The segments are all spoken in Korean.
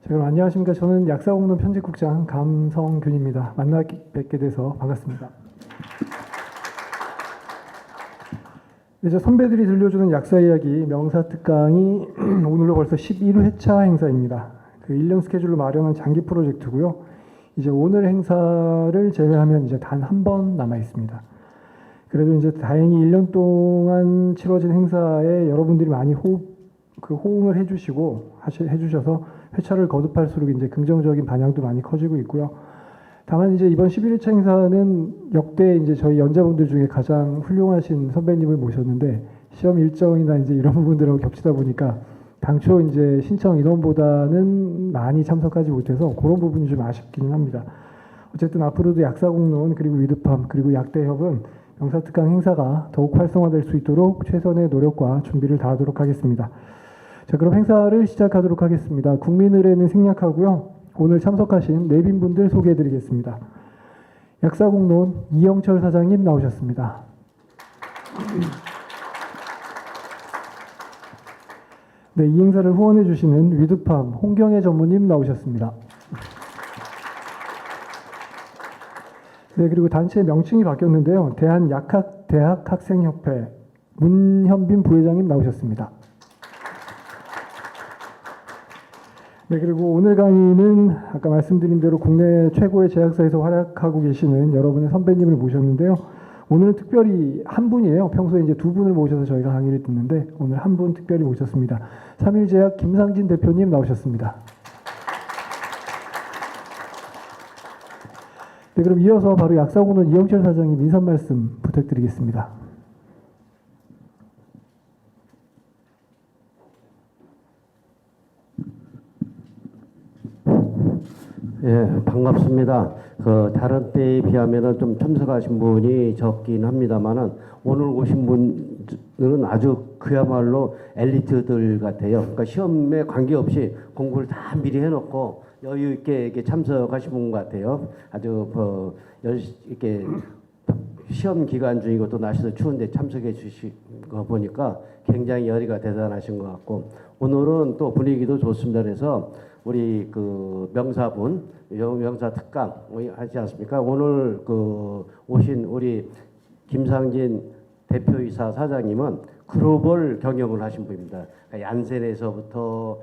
그럼 안녕하십니까. 저는 약사공론 편집국장 감성균입니다. 만나 뵙게 돼서 반갑습니다. 이제 선배들이 들려주는 약사 이야기 명사특강이 오늘로 벌써 11회차 행사입니다. 그 1년 스케줄로 마련한 장기 프로젝트고요. 이제 오늘 행사를 제외하면 이제 단 한 번 남아 있습니다. 그래도 이제 다행히 1년 동안 치러진 행사에 여러분들이 많이 호응을 해주셔서 회차를 거듭할수록 이제 긍정적인 반향도 많이 커지고 있고요. 다만 이제 이번 11회차 행사는 역대 이제 저희 연자분들 중에 가장 훌륭하신 선배님을 모셨는데 시험 일정이나 이제 이런 부분들하고 겹치다 보니까 당초 이제 신청 인원보다는 많이 참석하지 못해서 그런 부분이 좀 아쉽기는 합니다. 어쨌든 앞으로도 약사공론 그리고 위드팜 그리고 약대협은 명사특강 행사가 더욱 활성화될 수 있도록 최선의 노력과 준비를 다하도록 하겠습니다. 자, 그럼 행사를 시작하도록 하겠습니다. 국민의례는 생략하고요. 오늘 참석하신 내빈분들 소개해드리겠습니다. 약사공론 이영철 사장님 나오셨습니다. 네, 이 행사를 후원해주시는 위드팜 홍경애 전무님 나오셨습니다. 네, 그리고 단체 명칭이 바뀌었는데요. 대한약학대학학생협회 문현빈 부회장님 나오셨습니다. 네, 그리고 오늘 강의는 아까 말씀드린 대로 국내 최고의 제약사에서 활약하고 계시는 여러분의 선배님을 모셨는데요. 오늘은 특별히 한 분이에요. 평소에 이제 두 분을 모셔서 저희가 강의를 듣는데 오늘 한 분 특별히 모셨습니다. 삼일제약 김상진 대표님 나오셨습니다. 네, 그럼 이어서 바로 약사공론 이영철 사장님 인사 말씀 부탁드리겠습니다. 예, 반갑습니다. 다른 때에 비하면은 좀 참석하신 분이 적긴 합니다만은 오늘 오신 분들은 아주 그야말로 엘리트들 같아요. 그러니까 시험에 관계없이 공부를 다 미리 해놓고 여유 있게 이렇게 참석하신 분 같아요. 아주 이렇게 시험 기간 중이고 또 날씨도 추운데 참석해 주신 거 보니까 굉장히 열의가 대단하신 것 같고 오늘은 또 분위기도 좋습니다. 그래서 우리 그 명사 특강 하지 않습니까? 오늘 오신 우리 김상진 대표이사 사장님은 글로벌 경영을 하신 분입니다. 그러니까 얀센에서부터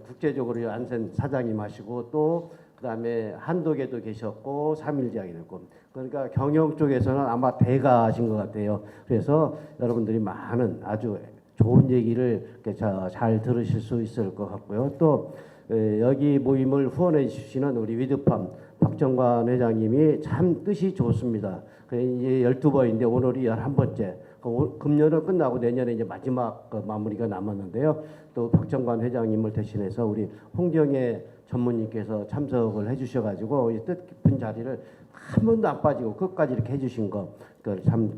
국제적으로 얀센 사장님 하시고 또 그다음에 한독에도 계셨고 삼일제약이 됐고 그러니까 경영 쪽에서는 아마 대가신 것 같아요. 그래서 여러분들이 많은 아주 좋은 얘기를 잘 들으실 수 있을 것 같고요. 또 여기 모임을 후원해 주시는 우리 위드팜 박정관 회장님이 참 뜻이 좋습니다. 이제 12번인데 오늘이 11번째. 금년은 끝나고 내년에 이제 마지막 마무리가 남았는데요. 또 박정관 회장님을 대신해서 우리 홍경애 전무님께서 참석을 해주셔가지고 이 뜻깊은 자리를 한 번도 안 빠지고 끝까지 이렇게 해주신 거 참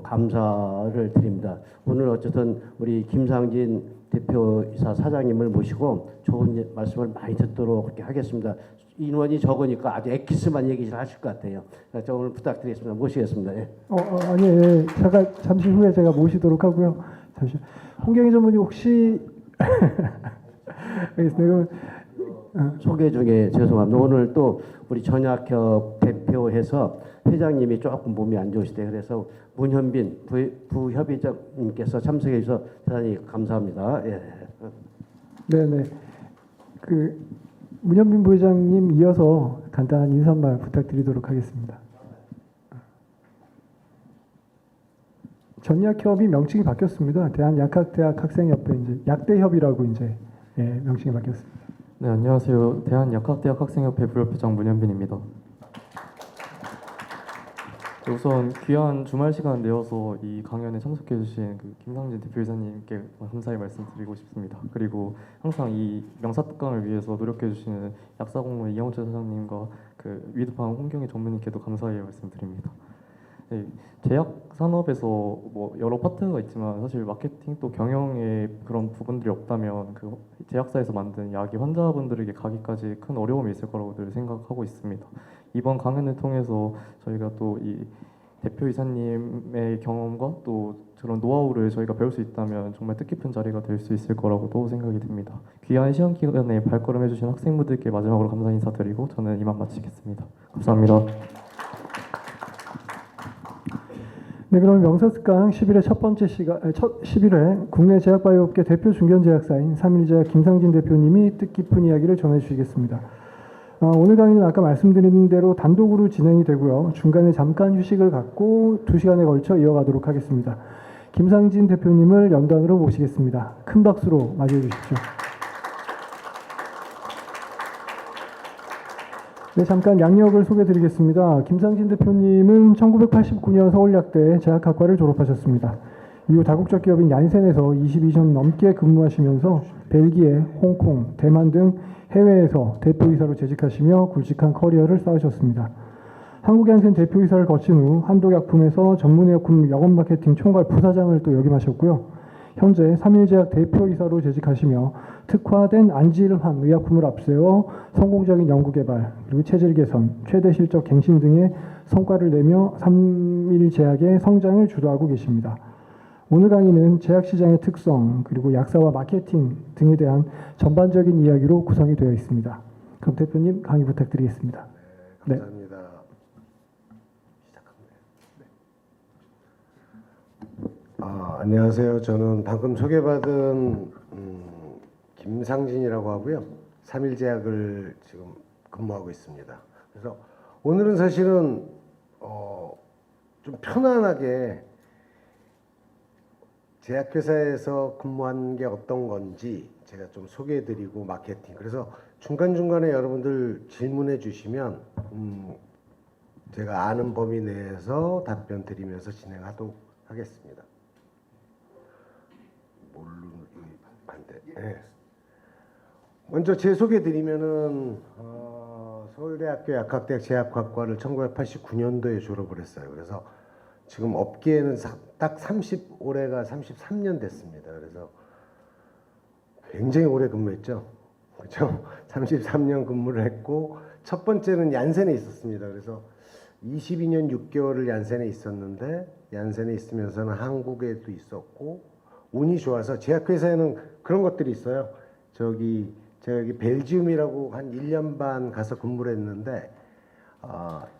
감사를 드립니다. 오늘 어쨌든 우리 김상진 대표이사 사장님을 모시고 좋은 말씀을 많이 듣도록 그렇게 하겠습니다. 인원이 적으니까 아주 엑기스만 얘기를 하실 것 같아요. 저 오늘 부탁드리겠습니다. 모시겠습니다. 예. 아니, 예. 잠시 후에 제가 모시도록 하고요. 홍경희 전무님 혹시 알겠습니다. 소개 중에 죄송합니다. 오늘 또 우리 전약협 대표해서 회장님이 조금 몸이 안 좋으시대. 그래서 문현빈 부협의장님께서 참석해 주셔서 대단히 감사합니다. 예. 네네. 문현빈 부회장님 이어서 간단한 인사말 부탁드리도록 하겠습니다. 전약협이 명칭이 바뀌었습니다. 대한약학대학학생협회 이제 약대협이라고 이제 명칭이 바뀌었습니다. 네, 안녕하세요. 대한약학대학학생협회 부협회장 문현빈입니다. 우선 귀한 주말 시간 내어서 이 강연에 참석해 주신 김상진 대표이사님께 감사의 말씀드리고 싶습니다. 그리고 항상 이 명사특강을 위해서 노력해 주시는 약사공론 이영철 사장님과 위드팜 홍경애 전무님께도 감사의 말씀드립니다. 네, 제약 산업에서 여러 파트가 있지만 사실 마케팅 또 경영의 그런 부분들이 없다면 제약사에서 만든 약이 환자분들에게 가기까지 큰 어려움이 있을 거라고 늘 생각하고 있습니다. 이번 강연을 통해서 저희가 또 이 대표이사님의 경험과 또 그런 노하우를 저희가 배울 수 있다면 정말 뜻깊은 자리가 될 수 있을 거라고도 생각이 듭니다. 귀한 시험 기간에 발걸음해주신 학생분들께 마지막으로 감사 인사드리고 저는 이만 마치겠습니다. 감사합니다. 네, 그럼 명사특강 11회 첫 번째 시간, 11회 국내 제약바이오업계 대표 중견제약사인 삼일제약 김상진 대표님이 뜻깊은 이야기를 전해주시겠습니다. 오늘 강의는 아까 말씀드린 대로 단독으로 진행이 되고요. 중간에 잠깐 휴식을 갖고 2시간에 걸쳐 이어가도록 하겠습니다. 김상진 대표님을 연단으로 모시겠습니다. 큰 박수로 맞이해 주십시오. 네, 잠깐 양력을 소개드리겠습니다. 김상진 대표님은 1989년 서울약대 제약학과를 졸업하셨습니다. 이후 다국적 기업인 얀센에서 22년 넘게 근무하시면서 벨기에, 홍콩, 대만 등 해외에서 대표이사로 재직하시며 굵직한 커리어를 쌓으셨습니다. 한국얀센 대표이사를 거친 후 한독약품에서 전문의약품 영업마케팅 총괄 부사장을 또 역임하셨고요. 현재 삼일제약 대표이사로 재직하시며 특화된 안질환 의약품을 앞세워 성공적인 연구개발, 그리고 체질 개선, 최대 실적 갱신 등의 성과를 내며 삼일제약의 성장을 주도하고 계십니다. 오늘 강의는 제약시장의 특성, 그리고 약사와 마케팅 등에 대한 전반적인 이야기로 구성이 되어 있습니다. 그럼 대표님 강의 부탁드리겠습니다. 네, 감사합니다. 안녕하세요. 저는 방금 소개받은 김상진이라고 하고요. 삼일제약을 지금 근무하고 있습니다. 그래서 오늘은 사실은 좀 편안하게 제약회사에서 근무한 게 어떤 건지 제가 좀 소개해드리고 마케팅. 그래서 중간중간에 여러분들 질문해 주시면 제가 아는 범위 내에서 답변 드리면서 진행하도록 하겠습니다. 네. 먼저 제 소개 드리면은 서울대학교 약학대학 제약학과를 1989년도에 졸업을 했어요. 그래서 지금 업계에는 딱 올해가 33년 됐습니다. 그래서 굉장히 오래 근무했죠. 그렇죠? 33년 근무를 했고 첫 번째는 얀센에 있었습니다. 그래서 22년 6개월을 얀센에 있었는데 얀센에 있으면서는 한국에도 있었고 운이 좋아서 제약회사에는 그런 것들이 있어요. 제가 여기 벨지움이라고 한 1년 반 가서 근무를 했는데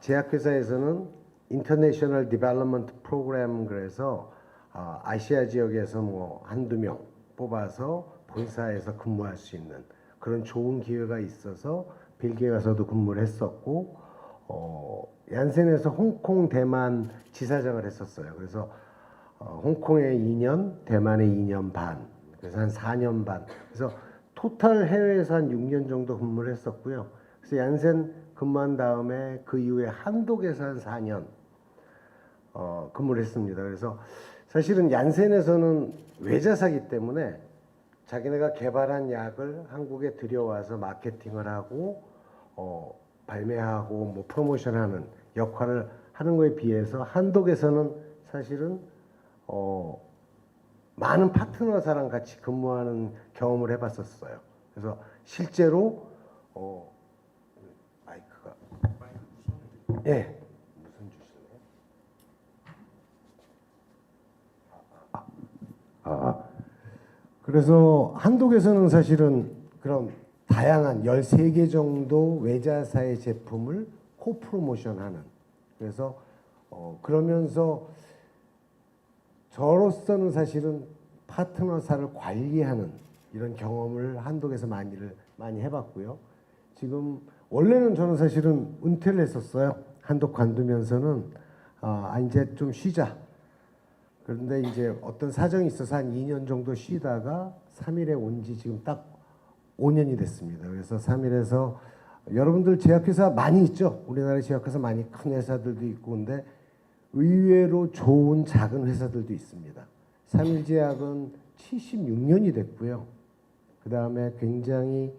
제약회사에서는 인터내셔널 디벨롭먼트 프로그램 그래서 아시아 지역에서 뭐 한두 명 뽑아서 본사에서 근무할 수 있는 그런 좋은 기회가 있어서 벨기에 가서도 근무를 했었고 얀센에서 홍콩, 대만 지사장을 했었어요. 그래서 홍콩에 2년, 대만에 2년 반, 그래서 한 4년 반. 그래서 토탈 해외에서 한 6년 정도 근무를 했었고요. 그래서 얀센 근무한 다음에 그 이후에 한독에서 한 4년 근무를 했습니다. 그래서 사실은 얀센에서는 외자사기 때문에 자기네가 개발한 약을 한국에 들여와서 마케팅을 하고 발매하고 뭐 프로모션하는 역할을 하는 거에 비해서 한독에서는 사실은 많은 파트너사랑 같이 근무하는 경험을 해봤었어요. 그래서 실제로 마이크가 예 무슨 주시나요? 그래서 한독에서는 사실은 그런 다양한 13개 정도 외자사의 제품을 코프로모션하는 그래서 그러면서 저로서는 사실은 파트너사를 관리하는 이런 경험을 한독에서 많이 해봤고요. 지금 원래는 저는 사실은 은퇴를 했었어요. 한독 관두면서는 이제 좀 쉬자. 그런데 이제 어떤 사정이 있어서 한 2년 정도 쉬다가 3일에 온 지 지금 딱 5년이 됐습니다. 그래서 3일에서 여러분들 제약회사 많이 있죠. 우리나라에 제약회사 많이 큰 회사들도 있고 근데 의외로 좋은 작은 회사들도 있습니다. 삼일제약은 76년이 됐고요. 그 다음에 굉장히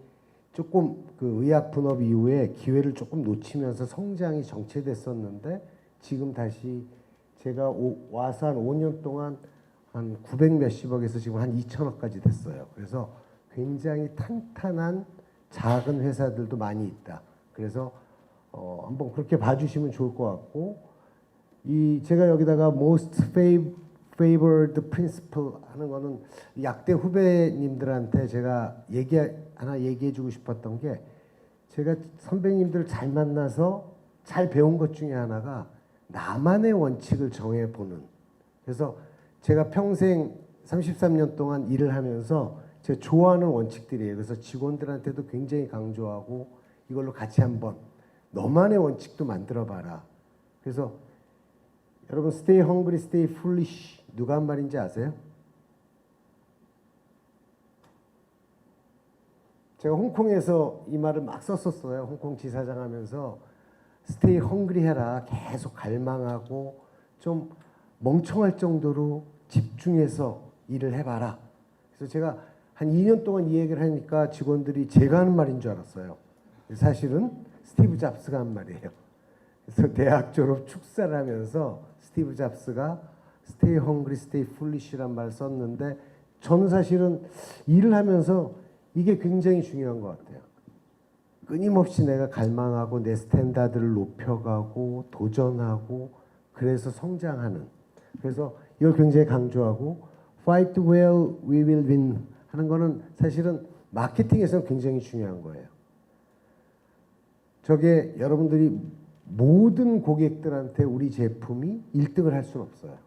조금 그 의약 분업 이후에 기회를 조금 놓치면서 성장이 정체됐었는데 지금 다시 제가 와서 한 5년 동안 한 900 몇십억에서 지금 한 2천억까지 됐어요. 그래서 굉장히 탄탄한 작은 회사들도 많이 있다. 그래서 한번 그렇게 봐주시면 좋을 것 같고 이 제가 여기다가 most favored principle 하는 거는 약대 후배님들한테 제가 하나 얘기해주고 싶었던 게, 제가 선배님들 잘 만나서 잘 배운 것 중에 하나가 나만의 원칙을 정해보는. 그래서 제가 평생 33년 동안 일을 하면서 제가 좋아하는 원칙들이에요. 그래서 직원들한테도 굉장히 강조하고, 이걸로 같이 한번 너만의 원칙도 만들어봐라. 그래서 여러분, stay hungry, stay foolish 누가 한 말인지 아세요? 제가 홍콩에서 이 말을 막 썼었어요. 홍콩 지사장 하면서 stay hungry 해라. 계속 갈망하고 좀 멍청할 정도로 집중해서 일을 해봐라. 그래서 제가 한 2년 동안 이 얘기를 하니까 직원들이 제가 하는 말인 줄 알았어요. 사실은 스티브 잡스가 한 말이에요. 그래서 대학 졸업 축사를 하면서 스티브 잡스가 stay hungry, stay foolish란 말을 썼는데, 저는 사실은 일을 하면서 이게 굉장히 중요한 것 같아요. 끊임없이 내가 갈망하고 내 스탠다드를 높여가고 도전하고, 그래서 성장하는. 그래서 이걸 굉장히 강조하고, fight well, we will win 하는 거는 사실은 마케팅에서는 굉장히 중요한 거예요. 저게 여러분들이 모든 고객들한테 우리 제품이 1등을 할 수는 없어요.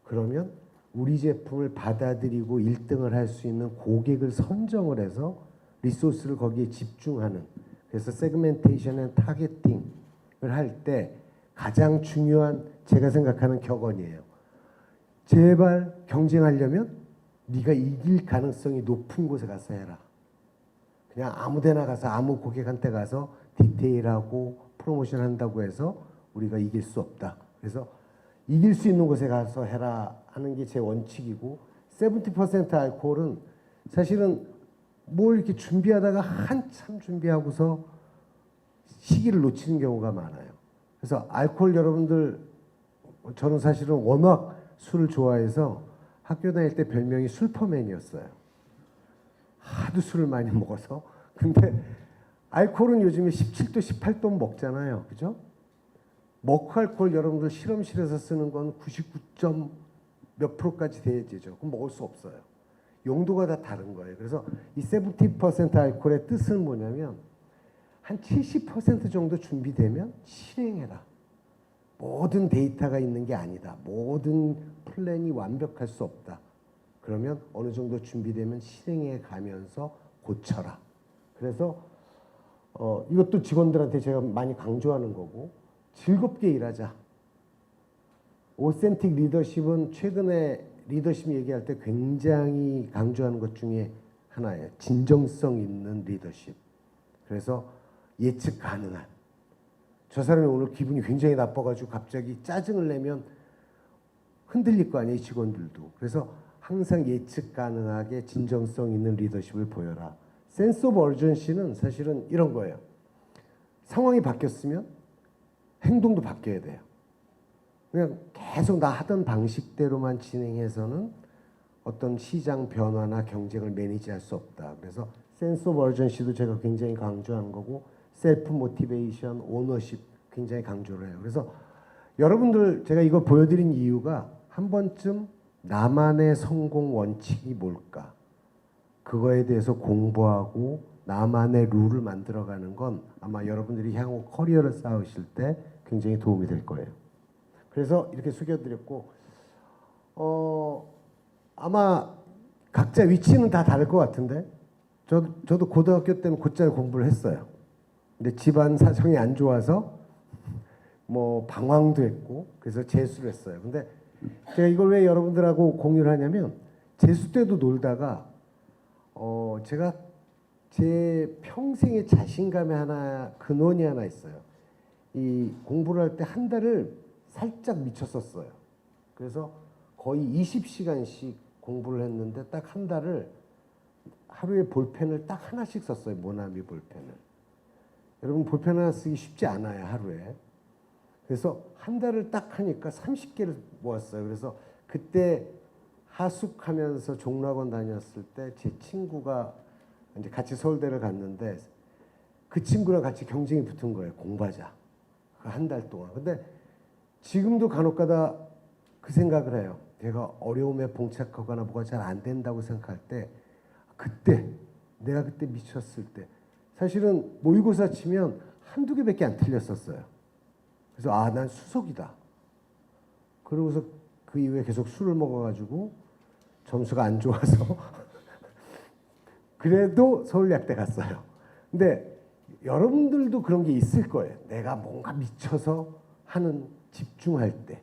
그러면 우리 제품을 받아들이고 1등을 할 수 있는 고객을 선정을 해서 리소스를 거기에 집중하는, 그래서 세그멘테이션 앤 타겟팅을 할 때 가장 중요한 제가 생각하는 격언이에요. 제발 경쟁하려면 네가 이길 가능성이 높은 곳에 가서 해라. 그냥 아무 데나 가서 아무 고객한테 가서 디테일하고 프로모션 한다고 해서 우리가 이길 수 없다. 그래서 이길 수 있는 곳에 가서 해라 하는 게 제 원칙이고, 70% 알코올은 사실은 뭘 이렇게 준비하다가 한참 준비하고서 시기를 놓치는 경우가 많아요. 그래서 알코올 여러분들, 저는 사실은 워낙 술을 좋아해서 학교 다닐 때 별명이 술퍼맨이었어요. 하도 술을 많이 먹어서. 근데 알코올은 요즘에 17도, 18도 먹잖아요. 그죠? 머크 알코올 여러분들 실험실에서 쓰는 건 99점 몇 프로까지 돼야죠. 그럼 먹을 수 없어요. 용도가 다 다른 거예요. 그래서 이 70% 알코올의 뜻은 뭐냐면, 한 70% 정도 준비되면 실행해라. 모든 데이터가 있는 게 아니다. 모든 플랜이 완벽할 수 없다. 그러면 어느 정도 준비되면 실행해 가면서 고쳐라. 그래서 이것도 직원들한테 제가 많이 강조하는 거고, 즐겁게 일하자. 오센틱 리더십은 최근에 리더십 얘기할 때 굉장히 강조하는 것 중에 하나예요. 진정성 있는 리더십. 그래서 예측 가능한. 저 사람이 오늘 기분이 굉장히 나빠가지고 갑자기 짜증을 내면 흔들릴 거 아니에요, 직원들도. 그래서 항상 예측 가능하게 진정성 있는 리더십을 보여라. 센스 오브 어전시는 사실은 이런 거예요. 상황이 바뀌었으면 행동도 바뀌어야 돼요. 그냥 계속 나 하던 방식대로만 진행해서는 어떤 시장 변화나 경쟁을 매니지할 수 없다. 그래서 센스 오브 어전시도 제가 굉장히 강조하는 거고, 셀프 모티베이션, 오너십 굉장히 강조를 해요. 그래서 여러분들, 제가 이걸 보여드린 이유가 한 번쯤 나만의 성공 원칙이 뭘까? 그거에 대해서 공부하고 나만의 룰을 만들어가는 건 아마 여러분들이 향후 커리어를 쌓으실 때 굉장히 도움이 될 거예요. 그래서 이렇게 숙여드렸고, 아마 각자 위치는 다 다를 것 같은데, 저도 고등학교 때는 곧잘 공부를 했어요. 근데 집안 사정이 안 좋아서 뭐 방황도 했고, 그래서 재수를 했어요. 근데 제가 이걸 왜 여러분들하고 공유를 하냐면, 재수 때도 놀다가 제가 제 평생의 자신감의 근원이 하나 있어요. 이 공부를 할 때 한 달을 살짝 미쳤었어요. 그래서 거의 20시간씩 공부를 했는데 딱 한 달을 하루에 볼펜을 딱 하나씩 썼어요. 모나미 볼펜을. 여러분, 볼펜 하나 쓰기 쉽지 않아요, 하루에. 그래서 한 달을 딱 하니까 30개를 모았어요. 그래서 그때 하숙하면서 종로학원 다녔을 때 제 친구가 이제 같이 서울대를 갔는데, 그 친구랑 같이 경쟁이 붙은 거예요. 공부하자. 한 달 동안. 근데 지금도 간혹가다 그 생각을 해요. 내가 어려움에 봉착하거나 뭐가 잘 안 된다고 생각할 때 그때 내가 그때 미쳤을 때 사실은 모의고사 치면 한두 개밖에 안 틀렸었어요. 그래서 아, 난 수석이다. 그러고서 그 이후에 계속 술을 먹어가지고 점수가 안 좋아서 그래도 서울예약대 갔어요. 근데 여러분들도 그런 게 있을 거예요. 내가 뭔가 미쳐서 하는 집중할 때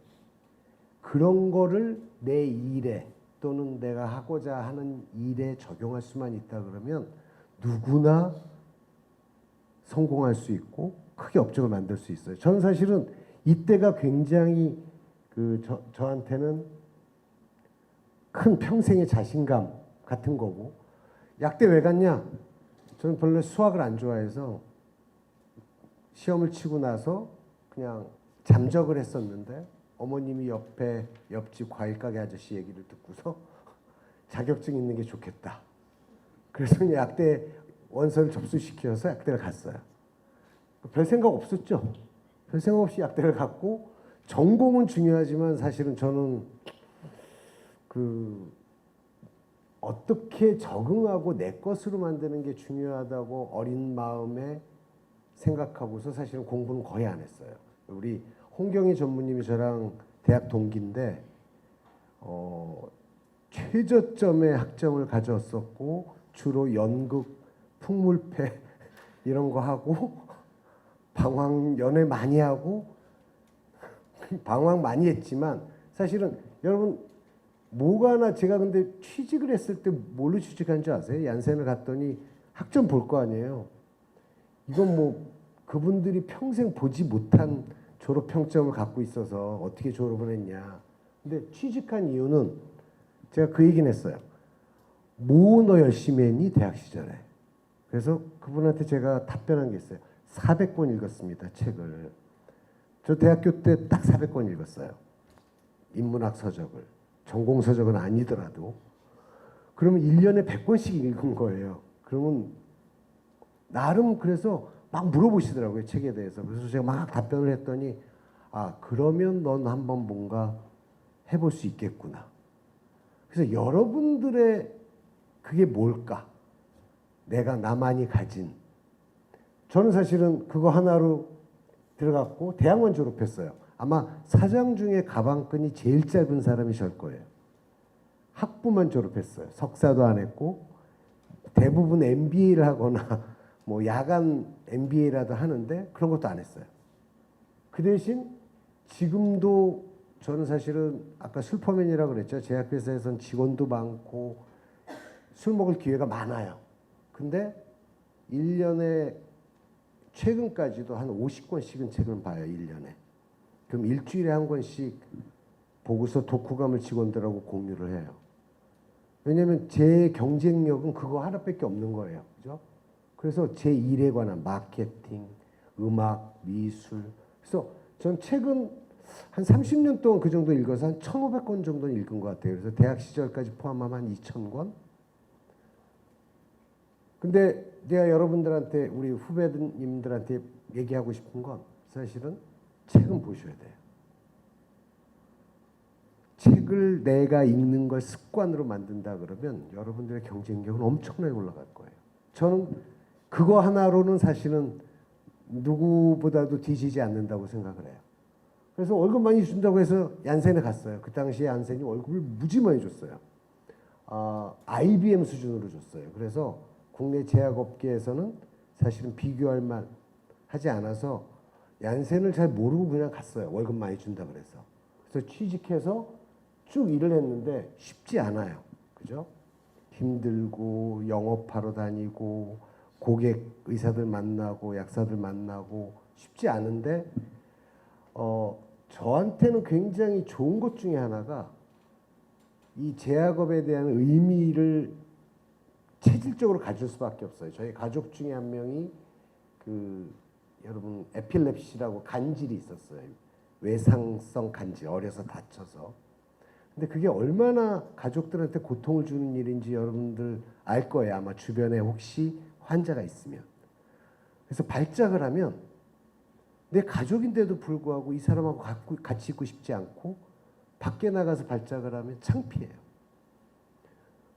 그런 거를 내 일에 또는 내가 하고자 하는 일에 적용할 수만 있다 그러면 누구나 성공할 수 있고 크게 업적을 만들 수 있어요. 저는 사실은 이때가 굉장히 저한테는 큰 평생의 자신감 같은 거고 약대 왜 갔냐? 저는 본래 수학을 안 좋아해서 시험을 치고 나서 그냥 잠적을 했었는데 어머님이 옆집 과일 가게 아저씨 얘기를 듣고서 자격증 있는 게 좋겠다. 그래서 그냥 약대 원서를 접수시켜서 약대를 갔어요. 별 생각 없었죠. 별 생각 없이 약대를 갔고 전공은 중요하지만 사실은 저는 어떻게 적응하고 내 것으로 만드는 게 중요하다고 어린 마음에 생각하고서 사실은 공부는 거의 안 했어요. 우리 홍경희 전무님이 저랑 대학 동기인데 최저점의 학점을 가졌었고 주로 연극, 풍물패 이런 거 하고 방황 연애 많이 하고 방황 많이 했지만 사실은 여러분 뭐가 하나 제가 근데 취직을 했을 때 뭘로 취직한 줄 아세요? 얀센을 갔더니 학점 볼 거 아니에요. 이건 뭐 그분들이 평생 보지 못한 졸업 평점을 갖고 있어서 어떻게 졸업을 했냐. 근데 취직한 이유는 제가 그 얘기는 했어요. 뭐 너 열심히 했니? 대학 시절에. 그래서 그분한테 제가 답변한 게 있어요. 400권 읽었습니다. 책을. 저 대학교 때 딱 400권 읽었어요. 인문학 서적을. 전공 서적은 아니더라도. 그러면 1년에 100권씩 읽은 거예요. 그러면 나름 그래서 막 물어보시더라고요. 책에 대해서. 그래서 제가 막 답변을 했더니 아, 그러면 넌 한번 뭔가 해볼 수 있겠구나. 그래서 여러분들의 그게 뭘까? 내가 나만이 가진. 저는 사실은 그거 하나로 들어갔고 대학만 졸업했어요. 아마 사장 중에 가방끈이 제일 짧은 사람이 절 거예요. 학부만 졸업했어요. 석사도 안 했고 대부분 MBA를 하거나 뭐 야간 MBA라도 하는데 그런 것도 안 했어요. 그 대신 지금도 저는 사실은 아까 슈퍼맨이라고 그랬죠. 제약회사에선 직원도 많고 술 먹을 기회가 많아요. 근데 1년에 최근까지도 한 50권씩은 책을 봐요. 1년에. 그럼 일주일에 한 권씩 보고서 독후감을 직원들하고 공유를 해요. 왜냐하면 제 경쟁력은 그거 하나밖에 없는 거예요. 그죠? 그래서 제 일에 관한 마케팅, 음악, 미술. 그래서 전 책은 한 30년 동안 그 정도 읽어서 한 1,500권 정도는 읽은 것 같아요. 그래서 대학 시절까지 포함하면 한 2,000권. 근데 내가 여러분들한테 우리 후배님들한테 얘기하고 싶은 건 사실은 책은 보셔야 돼요. 책을 내가 읽는 걸 습관으로 만든다 그러면 여러분들의 경쟁력은 엄청나게 올라갈 거예요. 저는 그거 하나로는 사실은 누구보다도 뒤지지 않는다고 생각을 해요. 그래서 월급 많이 준다고 해서 얀센에 갔어요. 그 당시에 얀센이 월급을 무지 많이 줬어요. IBM 수준으로 줬어요. 그래서 국내 제약업계에서는 사실은 비교할 만 하지 않아서 얀센을 잘 모르고 그냥 갔어요. 월급 많이 준다 그래서. 그래서 취직해서 쭉 일을 했는데 쉽지 않아요. 그죠? 힘들고 영업하러 다니고 고객 의사들 만나고 약사들 만나고 쉽지 않은데 저한테는 굉장히 좋은 것 중에 하나가 이 제약업에 대한 의미를 체질적으로 가질 수밖에 없어요. 저희 가족 중에 한 명이 여러분 에필랩시라고 간질이 있었어요. 외상성 간질, 어려서 다쳐서. 근데 그게 얼마나 가족들한테 고통을 주는 일인지 여러분들 알 거예요. 아마 주변에 혹시 환자가 있으면. 그래서 발작을 하면 내 가족인데도 불구하고 이 사람하고 같이 있고 싶지 않고 밖에 나가서 발작을 하면 창피해요.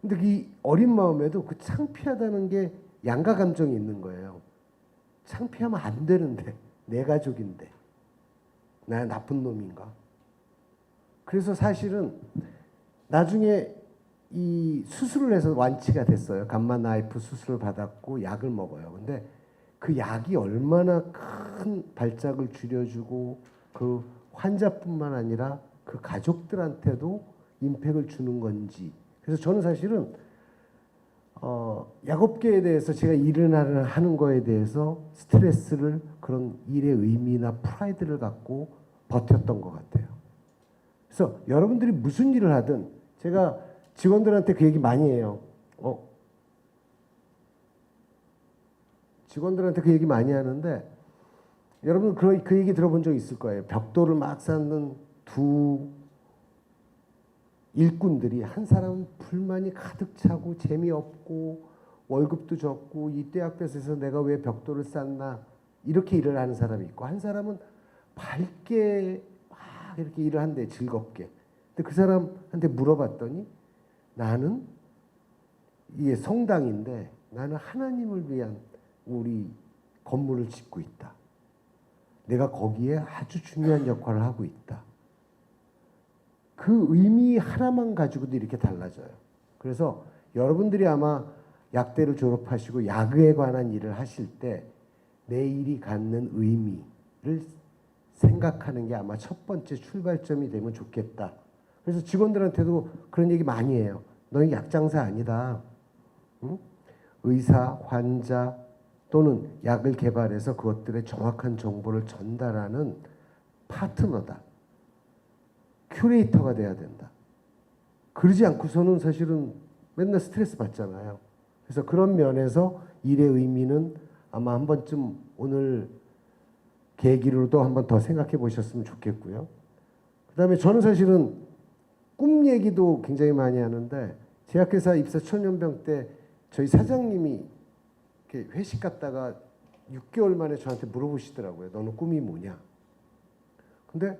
근데 이 어린 마음에도 그 창피하다는 게 양가 감정이 있는 거예요. 창피하면 안 되는데, 내 가족인데 나 나쁜 놈인가? 그래서 사실은 나중에 이 수술을 해서 완치가 됐어요. 감마 나이프 수술을 받았고 약을 먹어요. 근데 그 약이 얼마나 큰 발작을 줄여주고 그 환자뿐만 아니라 그 가족들한테도 임팩을 주는 건지. 그래서 저는 사실은 약업계에 대해서 제가 일을 하는 거에 대해서 스트레스를 그런 일의 의미나 프라이드를 갖고 버텼던 것 같아요. 그래서 여러분들이 무슨 일을 하든 제가 직원들한테 그 얘기 많이 해요. 직원들한테 그 얘기 많이 하는데 여러분 그 얘기 들어본 적 있을 거예요. 벽돌을 막 쌓는 두 일꾼들이 한 사람은 불만이 가득 차고 재미없고 월급도 적고 이 떼약볕에서 내가 왜 벽돌을 쌓나 이렇게 일을 하는 사람이 있고 한 사람은 밝게 막 이렇게 일을 한대 즐겁게. 근데 그 사람한테 물어봤더니 나는 이게 성당인데 나는 하나님을 위한 우리 건물을 짓고 있다. 내가 거기에 아주 중요한 역할을 하고 있다. 그 의미 하나만 가지고도 이렇게 달라져요. 그래서 여러분들이 아마 약대를 졸업하시고 약에 관한 일을 하실 때 내 일이 갖는 의미를 생각하는 게 아마 첫 번째 출발점이 되면 좋겠다. 그래서 직원들한테도 그런 얘기 많이 해요. 너희 약장사 아니다. 응? 의사, 환자 또는 약을 개발해서 그것들의 정확한 정보를 전달하는 파트너다. 큐레이터가 돼야 된다. 그러지 않고서는 사실은 맨날 스트레스 받잖아요. 그래서 그런 면에서 일의 의미는 아마 한 번쯤 오늘 계기로도 한 번 더 생각해 보셨으면 좋겠고요. 그 다음에 저는 사실은 꿈 얘기도 굉장히 많이 하는데 제약회사 입사 초년병 때 저희 사장님이 이렇게 회식 갔다가 6개월 만에 저한테 물어보시더라고요. 너는 꿈이 뭐냐? 근데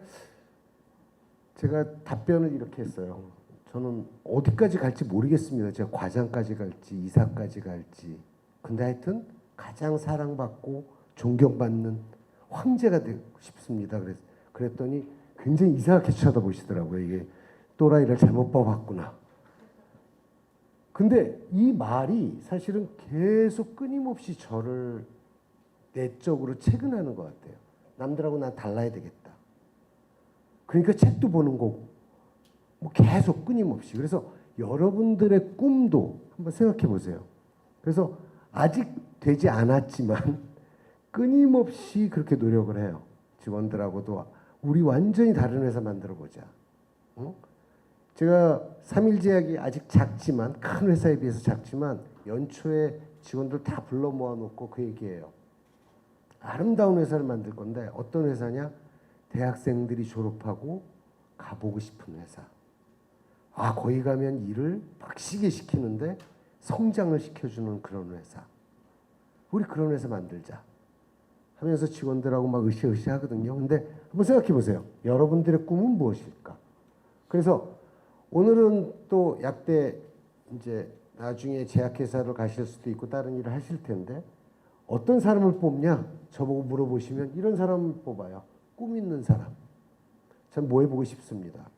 제가 답변을 이렇게 했어요. 저는 어디까지 갈지 모르겠습니다. 제가 과장까지 갈지 이사까지 갈지. 근데 하여튼 가장 사랑받고 존경받는 황제가 되고 싶습니다. 그랬더니 굉장히 이상하게 쳐다보시더라고요. 이게 또라이를 잘못 봐봤구나. 근데 이 말이 사실은 계속 끊임없이 저를 내적으로 체근하는 것 같아요. 남들하고 난 달라야 되겠다. 그러니까 책도 보는 거고 뭐 계속 끊임없이. 그래서 여러분들의 꿈도 한번 생각해 보세요. 그래서 아직 되지 않았지만 끊임없이 그렇게 노력을 해요. 직원들하고도 우리 완전히 다른 회사 만들어 보자. 응? 제가 3일제약이 아직 작지만 큰 회사에 비해서 작지만 연초에 직원들 다 불러 모아놓고 그 얘기해요. 아름다운 회사를 만들 건데 어떤 회사냐? 대학생들이 졸업하고 가보고 싶은 회사. 아, 거기 가면 일을 빡시게 시키는데 성장을 시켜주는 그런 회사. 우리 그런 회사 만들자 하면서 직원들하고 막 으쌰으쌰 하거든요. 근데 한번 생각해 보세요. 여러분들의 꿈은 무엇일까? 그래서 오늘은 또 약대 이제 나중에 제약회사로 가실 수도 있고 다른 일을 하실 텐데 어떤 사람을 뽑냐? 저보고 물어보시면 이런 사람을 뽑아요. 꿈 있는 사람. 전 뭐 해보고 싶습니다.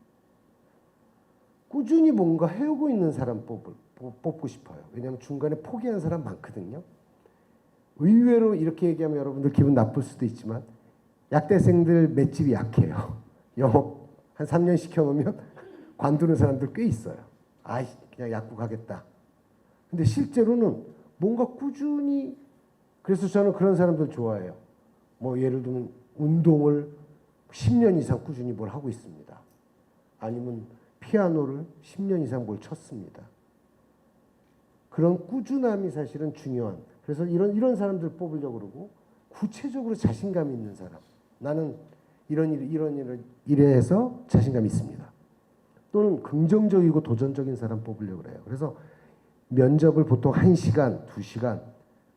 꾸준히 뭔가 해오고 있는 사람 뽑고 싶어요. 왜냐하면 중간에 포기한 사람 많거든요. 의외로 이렇게 얘기하면 여러분들 기분 나쁠 수도 있지만 약대생들 맷집이 약해요. 영업 한 3년 시켜놓으면 관두는 사람들 꽤 있어요. 아, 그냥 약국 가겠다. 근데 실제로는 뭔가 꾸준히, 그래서 저는 그런 사람들 좋아해요. 뭐 예를 들면 운동을 10년 이상 꾸준히 뭘 하고 있습니다. 아니면 피아노를 10년 이상 뭘 쳤습니다. 그런 꾸준함이 사실은 중요한. 그래서 이런 사람들 뽑으려고 그러고 구체적으로 자신감 있는 사람. 나는 이런 일에 해서 자신감 있습니다. 또는 긍정적이고 도전적인 사람 뽑으려고 그래요. 그래서 면접을 보통 1시간, 2시간,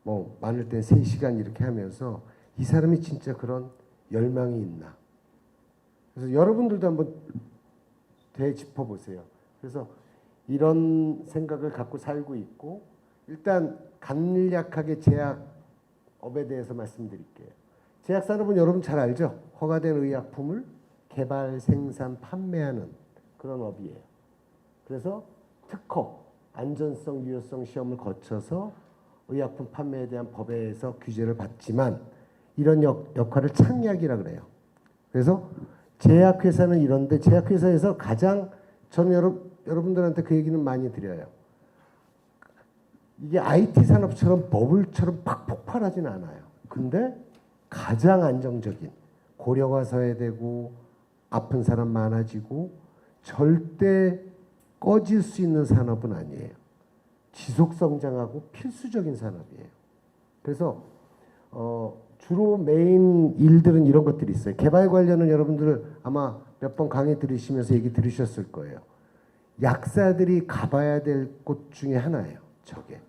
뭐 많을 땐 3시간 이렇게 하면서 이 사람이 진짜 그런 열망이 있나. 그래서 여러분들도 한번 되짚어 보세요. 그래서 이런 생각을 갖고 살고 있고, 일단 간략하게 제약업에 대해서 말씀드릴게요. 제약산업은 여러분 잘 알죠? 허가된 의약품을 개발, 생산, 판매하는 그런 업이에요. 그래서 특허, 안전성, 유효성 시험을 거쳐서 의약품 판매에 대한 법에서 규제를 받지만 이런 역할을 창약이라 그래요. 그래서 제약회사는 이런데, 제약회사에서 가장 저는 여러분들한테 그 얘기는 많이 드려요. 이게 IT 산업처럼 버블처럼 팍 폭발하진 않아요. 근데 가장 안정적인, 고령화 사회되고 아픈 사람 많아지고 절대 꺼질 수 있는 산업은 아니에요. 지속 성장하고 필수적인 산업이에요. 그래서 주로 메인 일들은 이런 것들이 있어요. 개발 관련은 여러분들 아마 몇 번 강의 들으시면서 얘기 들으셨을 거예요. 약사들이 가봐야 될 곳 중에 하나예요. 저게.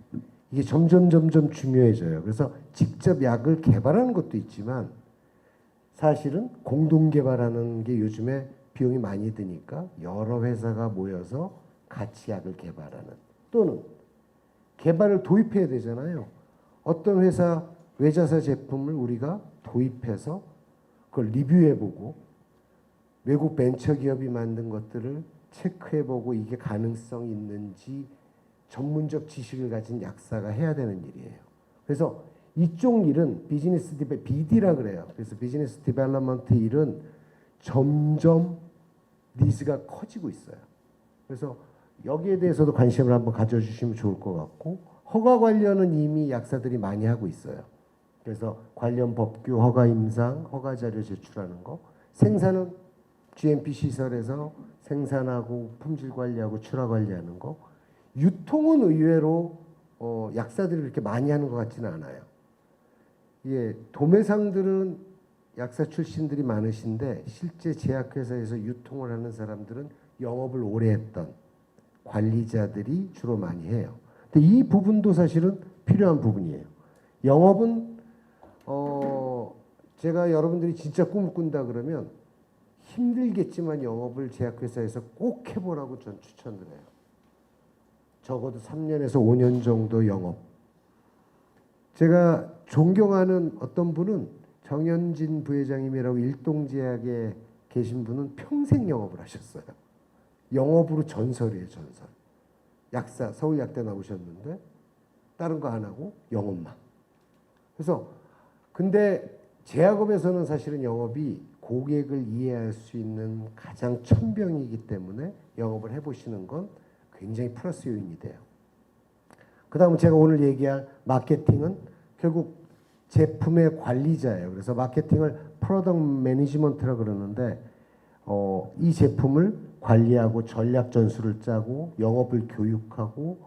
이게 점점 중요해져요. 그래서 직접 약을 개발하는 것도 있지만 사실은 공동 개발하는 게 요즘에 비용이 많이 드니까 여러 회사가 모여서 같이 약을 개발하는, 또는 개발을 도입해야 되잖아요. 어떤 회사 외자사 제품을 우리가 도입해서 그걸 리뷰해보고 외국 벤처기업이 만든 것들을 체크해보고 이게 가능성이 있는지 전문적 지식을 가진 약사가 해야 되는 일이에요. 그래서 이쪽 일은 BD라 그래요. 그래서 비즈니스 디벨롭먼트 일은 점점 니즈가 커지고 있어요. 그래서 여기에 대해서도 관심을 한번 가져주시면 좋을 것 같고, 허가 관련은 이미 약사들이 많이 하고 있어요. 그래서 관련 법규, 허가 임상, 허가 자료 제출하는 거, 생산은 GMP 시설에서 생산하고 품질 관리하고 출하 관리하는 거, 유통은 의외로 약사들이 그렇게 많이 하는 것 같지는 않아요. 예, 도매상들은 약사 출신들이 많으신데 실제 제약회사에서 유통을 하는 사람들은 영업을 오래 했던 관리자들이 주로 많이 해요. 근데 이 부분도 사실은 필요한 부분이에요. 영업은 제가 여러분들이 진짜 꿈을 꾼다 그러면 힘들겠지만 영업을 제약회사에서 꼭 해보라고 전 추천을 해요. 적어도 3년에서 5년 정도 영업. 제가 존경하는 어떤 분은 정현진 부회장님이라고 일동제약에 계신 분은 평생 영업을 하셨어요. 영업으로 전설이에요, 전설. 약사, 서울약대 나오셨는데 다른 거 안 하고 영업만. 그래서 근데 제약업에서는 사실은 영업이 고객을 이해할 수 있는 가장 천병이기 때문에 영업을 해보시는 건 굉장히 플러스 요인이 돼요. 그 다음에 제가 오늘 얘기할 마케팅은 결국 제품의 관리자예요. 그래서 마케팅을 프로덕트 매니지먼트라 그러는데 이 제품을 관리하고 전략 전술을 짜고 영업을 교육하고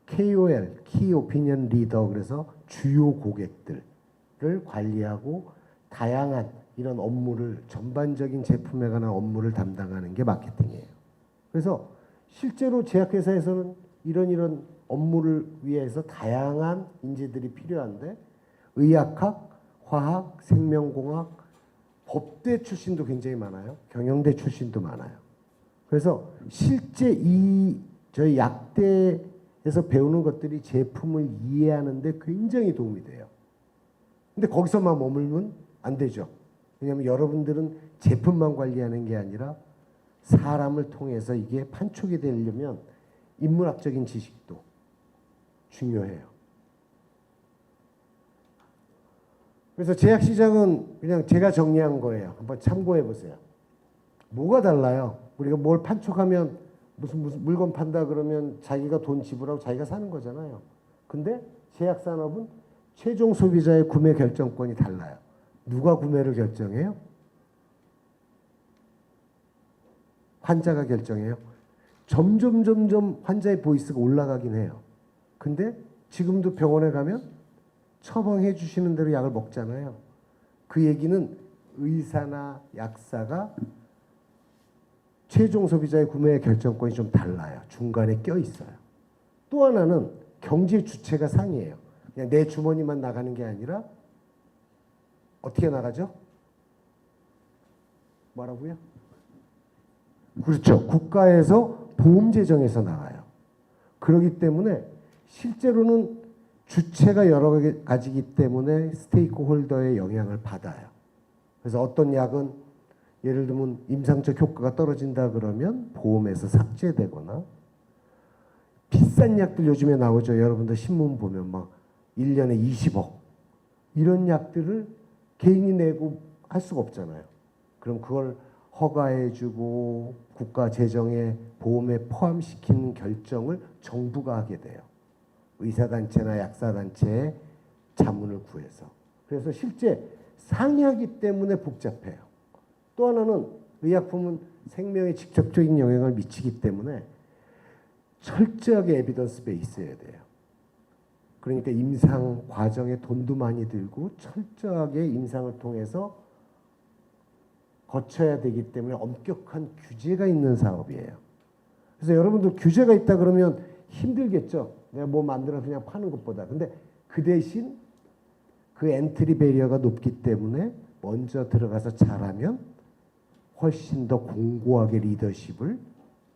KOL, 키 오피니언 리더, 그래서 주요 고객들을 관리하고 다양한 이런 업무를, 전반적인 제품에 관한 업무를 담당하는 게 마케팅이에요. 그래서 실제로 제약회사에서는 이런 업무를 위해서 다양한 인재들이 필요한데 의학학, 화학, 생명공학, 법대 출신도 굉장히 많아요. 경영대 출신도 많아요. 그래서 실제 저희 약대에서 배우는 것들이 제품을 이해하는 데 굉장히 도움이 돼요. 근데 거기서만 머물면 안 되죠. 왜냐하면 여러분들은 제품만 관리하는 게 아니라 사람을 통해서 이게 판촉이 되려면 인문학적인 지식도 중요해요. 그래서 제약시장은 그냥 제가 정리한 거예요. 한번 참고해 보세요. 뭐가 달라요? 우리가 뭘 판촉하면 무슨 물건 판다 그러면 자기가 돈 지불하고 자기가 사는 거잖아요. 근데 제약산업은 최종 소비자의 구매 결정권이 달라요. 누가 구매를 결정해요? 환자가 결정해요. 점점 환자의 보이스가 올라가긴 해요. 근데 지금도 병원에 가면 처방해 주시는 대로 약을 먹잖아요. 그 얘기는 의사나 약사가 최종 소비자의 구매 결정권이 좀 달라요. 중간에 껴 있어요. 또 하나는 경제 주체가 상이에요. 그냥 내 주머니만 나가는 게 아니라 어떻게 나가죠? 뭐라고요? 그렇죠. 국가에서 보험 재정에서 나와요. 그렇기 때문에 실제로는 주체가 여러 가지이기 때문에 스테이크 홀더의 영향을 받아요. 그래서 어떤 약은 예를 들면 임상적 효과가 떨어진다 그러면 보험에서 삭제되거나, 비싼 약들 요즘에 나오죠. 여러분들 신문 보면 막 1년에 20억 이런 약들을 개인이 내고 할 수가 없잖아요. 그럼 그걸 허가해주고 국가 재정에 보험에 포함시키는 결정을 정부가 하게 돼요. 의사단체나 약사단체에 자문을 구해서. 그래서 실제 상이하기 때문에 복잡해요. 또 하나는 의약품은 생명에 직접적인 영향을 미치기 때문에 철저하게 에비던스 베이스여야 돼요. 그러니까 임상 과정에 돈도 많이 들고 철저하게 임상을 통해서 거쳐야 되기 때문에 엄격한 규제가 있는 사업이에요. 그래서 여러분들 규제가 있다 그러면 힘들겠죠. 내가 뭐 만들어서 그냥 파는 것보다. 근데 그 대신 그 엔트리 베리어가 높기 때문에 먼저 들어가서 잘하면 훨씬 더 공고하게 리더십을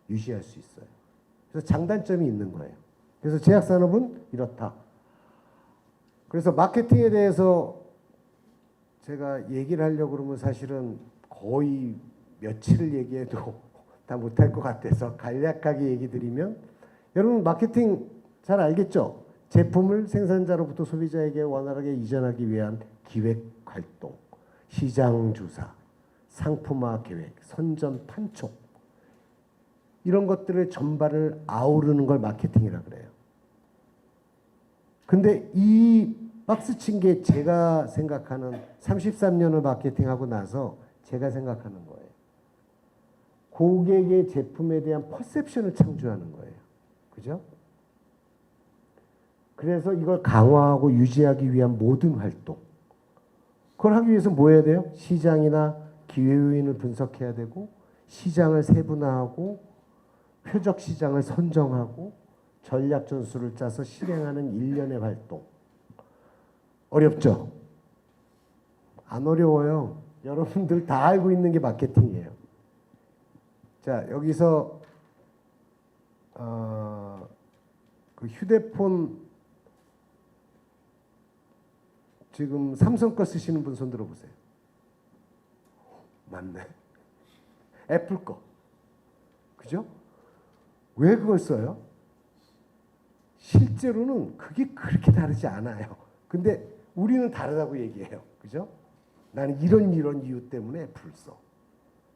유지할 수 있어요. 그래서 장단점이 있는 거예요. 그래서 제약산업은 이렇다. 그래서 마케팅에 대해서 제가 얘기를 하려고 그러면 사실은 거의 며칠을 얘기해도 다 못할 것 같아서 간략하게 얘기 드리면, 여러분 마케팅 잘 알겠죠? 제품을 생산자로부터 소비자에게 원활하게 이전하기 위한 기획 활동, 시장 조사, 상품화 계획, 선전 판촉, 이런 것들을 전반을 아우르는 걸 마케팅이라 그래요. 근데 이 박스 친 게 제가 생각하는 33년을 마케팅하고 나서 제가 생각하는 거예요. 고객의 제품에 대한 퍼셉션을 창조하는 거예요. 그죠? 그래서 이걸 강화하고 유지하기 위한 모든 활동. 그걸 하기 위해서 뭐 해야 돼요? 시장이나 기회 요인을 분석해야 되고, 시장을 세분화하고, 표적 시장을 선정하고, 전략 전술을 짜서 실행하는 일련의 활동. 어렵죠? 안 어려워요. 여러분들 다 알고 있는 게 마케팅이에요. 자, 여기서 그 휴대폰 지금 삼성 거 쓰시는 분 손 들어보세요. 맞네. 애플 거. 그죠? 왜 그걸 써요? 실제로는 그게 그렇게 다르지 않아요. 근데 우리는 다르다고 얘기해요. 그죠? 나는 이런 이유 때문에 애플을 써.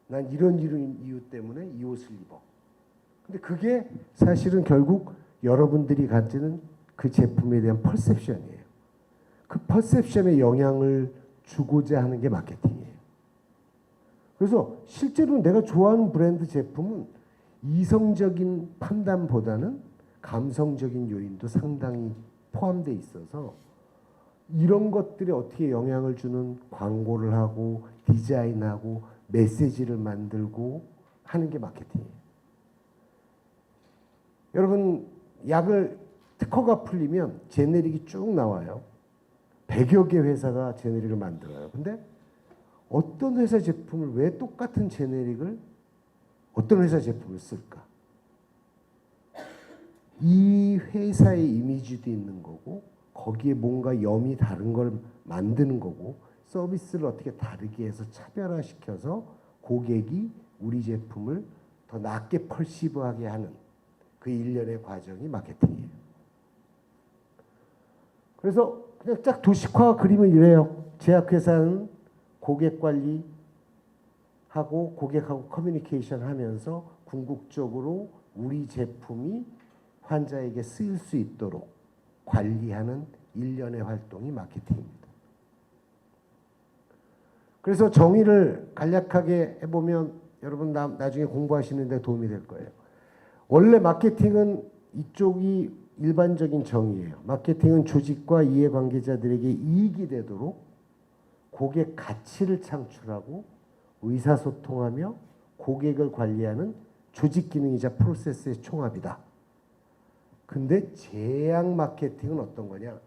난 이런 이유 때문에 이 옷을 입어. 근데 그게 사실은 결국 여러분들이 가지는 그 제품에 대한 퍼셉션이에요. 그 퍼셉션에 영향을 주고자 하는 게 마케팅이에요. 그래서 실제로 내가 좋아하는 브랜드 제품은 이성적인 판단보다는 감성적인 요인도 상당히 포함되어 있어서 이런 것들이 어떻게 영향을 주는 광고를 하고 디자인하고 메시지를 만들고 하는 게 마케팅이에요. 여러분 약을 특허가 풀리면 제네릭이 쭉 나와요. 100여 개 회사가 제네릭을 만들어요. 근데 어떤 회사 제품을 왜 똑같은 제네릭을 어떤 회사 제품을 쓸까? 이 회사의 이미지도 있는 거고 거기에 뭔가 염이 다른 걸 만드는 거고 서비스를 어떻게 다르게 해서 차별화시켜서 고객이 우리 제품을 더 낮게 펄시브하게 하는 그 일련의 과정이 마케팅이에요. 그래서 그냥 쫙 도식화 그림을 이래요. 제약회사는 고객 관리하고 고객하고 커뮤니케이션 하면서 궁극적으로 우리 제품이 환자에게 쓰일 수 있도록 관리하는 일련의 활동이 마케팅입니다. 그래서 정의를 간략하게 해보면 여러분 나중에 공부하시는 데 도움이 될 거예요. 원래 마케팅은 이쪽이 일반적인 정의예요. 마케팅은 조직과 이해관계자들에게 이익이 되도록 고객 가치를 창출하고 의사소통하며 고객을 관리하는 조직 기능이자 프로세스의 총합이다. 근데 제약 마케팅은 어떤 거냐?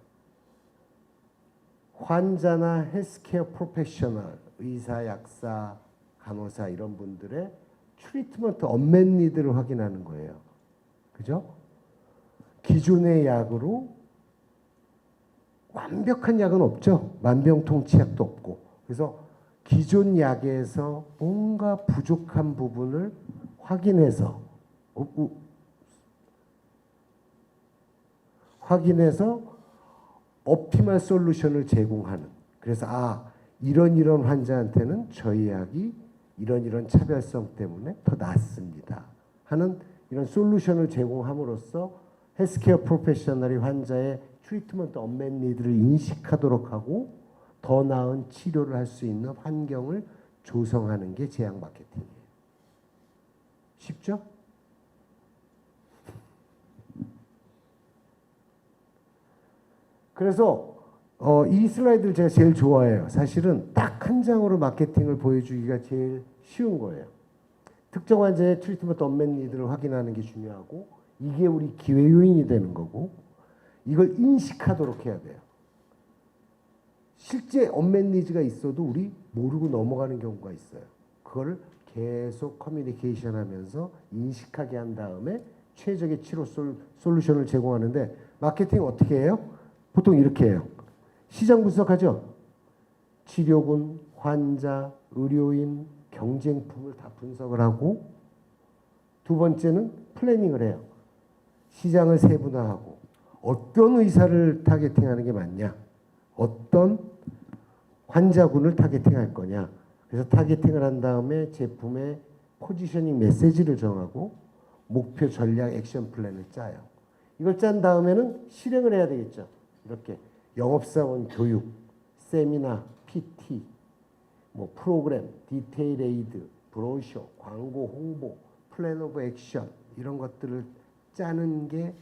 환자나 헬스케어 프로페셔널, 의사, 약사, 간호사 이런 분들의 트리트먼트 언맷 니드를 확인하는 거예요. 그죠? 기존의 약으로 완벽한 약은 없죠. 만병통치약도 없고. 그래서 기존 약에서 뭔가 부족한 부분을 확인해서 옵티멀 솔루션을 제공하는. 그래서 이런 환자한테는 저희 약이 이런 차별성 때문에 더 낫습니다 하는 이런 솔루션을 제공함으로써 헬스케어 프로페셔널이 환자의 트리트먼트 언맷 니드를 인식하도록 하고 더 나은 치료를 할 수 있는 환경을 조성하는 게 제약 마케팅이에요. 쉽죠? 그래서 이 슬라이드를 제가 제일 좋아해요. 사실은 딱 한 장으로 마케팅을 보여주기가 제일 쉬운 거예요. 특정 환자의 트리트먼트 언맷 니드를 확인하는 게 중요하고 이게 우리 기회 요인이 되는 거고 이걸 인식하도록 해야 돼요. 실제 언맷 니즈가 있어도 우리 모르고 넘어가는 경우가 있어요. 그거를 계속 커뮤니케이션 하면서 인식하게 한 다음에 최적의 치료 솔루션을 제공하는데 마케팅 어떻게 해요? 보통 이렇게 해요. 시장 분석하죠. 치료군, 환자, 의료인, 경쟁품을 다 분석을 하고 두 번째는 플래닝을 해요. 시장을 세분화하고 어떤 의사를 타겟팅하는 게 맞냐, 어떤 환자군을 타겟팅할 거냐. 그래서 타겟팅을 한 다음에 제품의 포지셔닝 메시지를 정하고 목표 전략 액션 플랜을 짜요. 이걸 짠 다음에는 실행을 해야 되겠죠. 이렇게 영업사원 교육, 세미나, PT, 뭐 프로그램, 디테일 에이드, 브로셔, 광고 홍보, 플랜 오브 액션 이런 것들을 짜는 게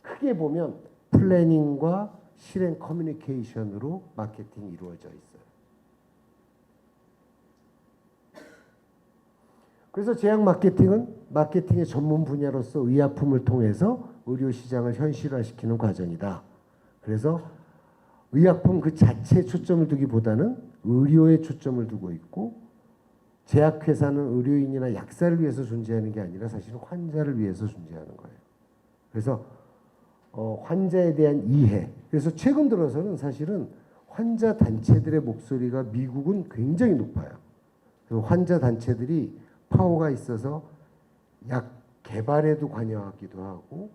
크게 보면 플래닝과 실행 커뮤니케이션으로 마케팅이 이루어져 있어요. 그래서 제약 마케팅은 마케팅의 전문 분야로서 의약품을 통해서 의료 시장을 현실화시키는 과정이다. 그래서 의약품 그 자체에 초점을 두기보다는 의료에 초점을 두고 있고 제약회사는 의료인이나 약사를 위해서 존재하는 게 아니라 사실은 환자를 위해서 존재하는 거예요. 그래서 환자에 대한 이해. 그래서 최근 들어서는 사실은 환자 단체들의 목소리가 미국은 굉장히 높아요. 그래서 환자 단체들이 파워가 있어서 약 개발에도 관여하기도 하고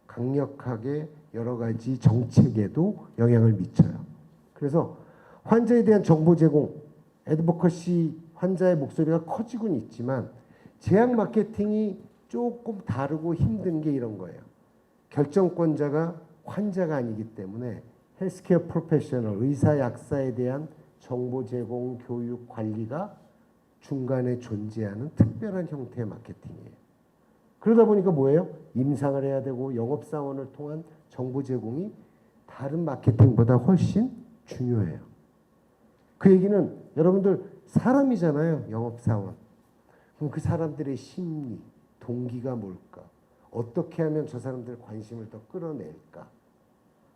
강력하게 여러 가지 정책에도 영향을 미쳐요. 그래서 환자에 대한 정보 제공, 애드보커시 환자의 목소리가 커지고는 있지만 제약 마케팅이 조금 다르고 힘든 게 이런 거예요. 결정권자가 환자가 아니기 때문에 헬스케어 프로페셔널, 의사, 약사에 대한 정보 제공, 교육, 관리가 중간에 존재하는 특별한 형태의 마케팅이에요. 그러다 보니까 뭐예요? 임상을 해야 되고 영업사원을 통한 정보 제공이 다른 마케팅보다 훨씬 중요해요. 그 얘기는 여러분들 사람이잖아요. 영업사원. 그럼 그 사람들의 심리, 동기가 뭘까? 어떻게 하면 저 사람들 관심을 더 끌어낼까?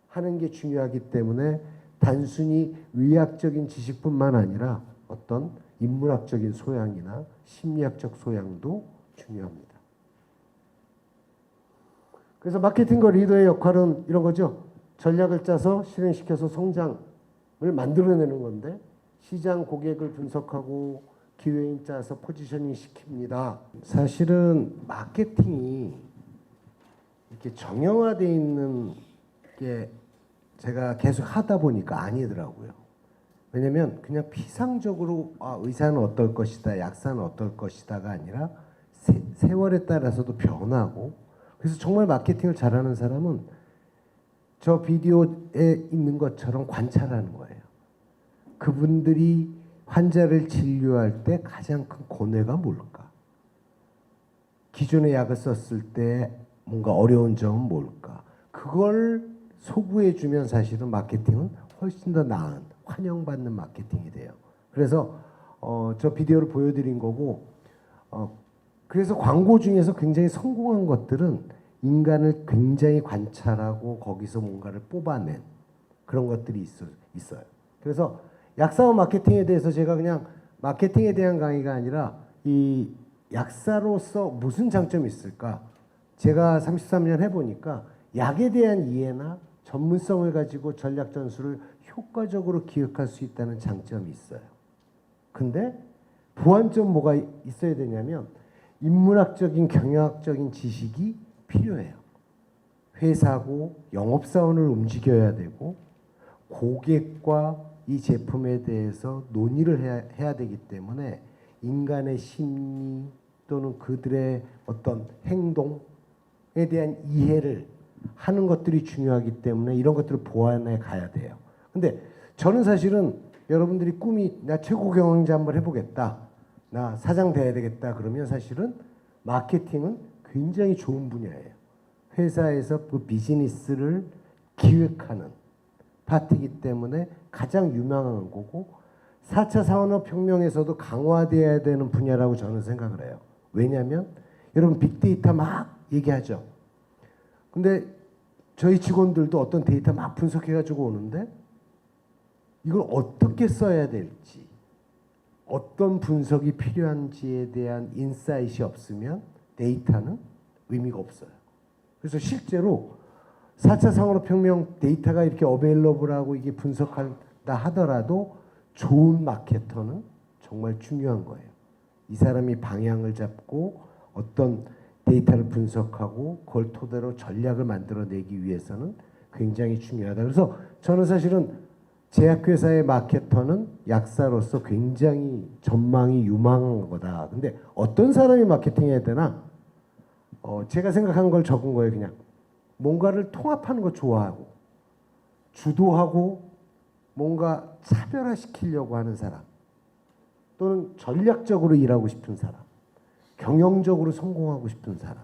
하는 게 중요하기 때문에 단순히 의학적인 지식뿐만 아니라 어떤 인문학적인 소양이나 심리학적 소양도 중요합니다. 그래서 마케팅과 리더의 역할은 이런 거죠. 전략을 짜서 실행시켜서 성장을 만들어내는 건데 시장 고객을 분석하고 기회인 짜서 포지셔닝 시킵니다. 사실은 마케팅이 이렇게 정형화되어 있는 게 제가 계속 하다 보니까 아니더라고요. 왜냐면 그냥 피상적으로 의사는 어떨 것이다, 약사는 어떨 것이다가 아니라 세월에 따라서도 변하고 그래서 정말 마케팅을 잘하는 사람은 저 비디오에 있는 것처럼 관찰하는 거예요. 그분들이 환자를 진료할 때 가장 큰 고뇌가 뭘까? 기존의 약을 썼을 때 뭔가 어려운 점은 뭘까? 그걸 소구해 주면 사실은 마케팅은 훨씬 더 나은 환영받는 마케팅이 돼요. 그래서 저 비디오를 보여드린 거고 그래서 광고 중에서 굉장히 성공한 것들은 인간을 굉장히 관찰하고 거기서 뭔가를 뽑아낸 그런 것들이 있어요. 그래서 약사와 마케팅에 대해서 제가 그냥 마케팅에 대한 강의가 아니라 이 약사로서 무슨 장점이 있을까? 제가 33년 해보니까 약에 대한 이해나 전문성을 가지고 전략 전술을 효과적으로 기획할 수 있다는 장점이 있어요. 근데 보완점 뭐가 있어야 되냐면 인문학적인 경영학적인 지식이 필요해요. 회사고 영업사원을 움직여야 되고 고객과 이 제품에 대해서 논의를 해야 되기 때문에 인간의 심리 또는 그들의 어떤 행동에 대한 이해를 하는 것들이 중요하기 때문에 이런 것들을 보완해 가야 돼요. 근데 저는 사실은 여러분들이 꿈이 나 최고 경영자 한번 해보겠다, 나 사장 돼야 되겠다 그러면 사실은 마케팅은 굉장히 좋은 분야예요. 회사에서 그 비즈니스를 기획하는 파트이기 때문에 가장 유망한 거고 4차 산업혁명에서도 강화되어야 되는 분야라고 저는 생각을 해요. 왜냐하면 여러분 빅데이터 막 얘기하죠. 근데 저희 직원들도 어떤 데이터 막 분석해가지고 오는데 이걸 어떻게 써야 될지 어떤 분석이 필요한지에 대한 인사이트이 없으면 데이터는 의미가 없어요. 그래서 실제로 4차 산업혁명 데이터가 이렇게 어베일러블하고 이게 분석한다 하더라도 좋은 마케터는 정말 중요한 거예요. 이 사람이 방향을 잡고 어떤 데이터를 분석하고 그걸 토대로 전략을 만들어내기 위해서는 굉장히 중요하다. 그래서 저는 사실은 제약회사의 마케터는 약사로서 굉장히 전망이 유망한 거다. 근데 어떤 사람이 마케팅해야 되나? 제가 생각한 걸 적은 거예요. 그냥 뭔가를 통합하는 거 좋아하고 주도하고 뭔가 차별화시키려고 하는 사람 또는 전략적으로 일하고 싶은 사람 경영적으로 성공하고 싶은 사람.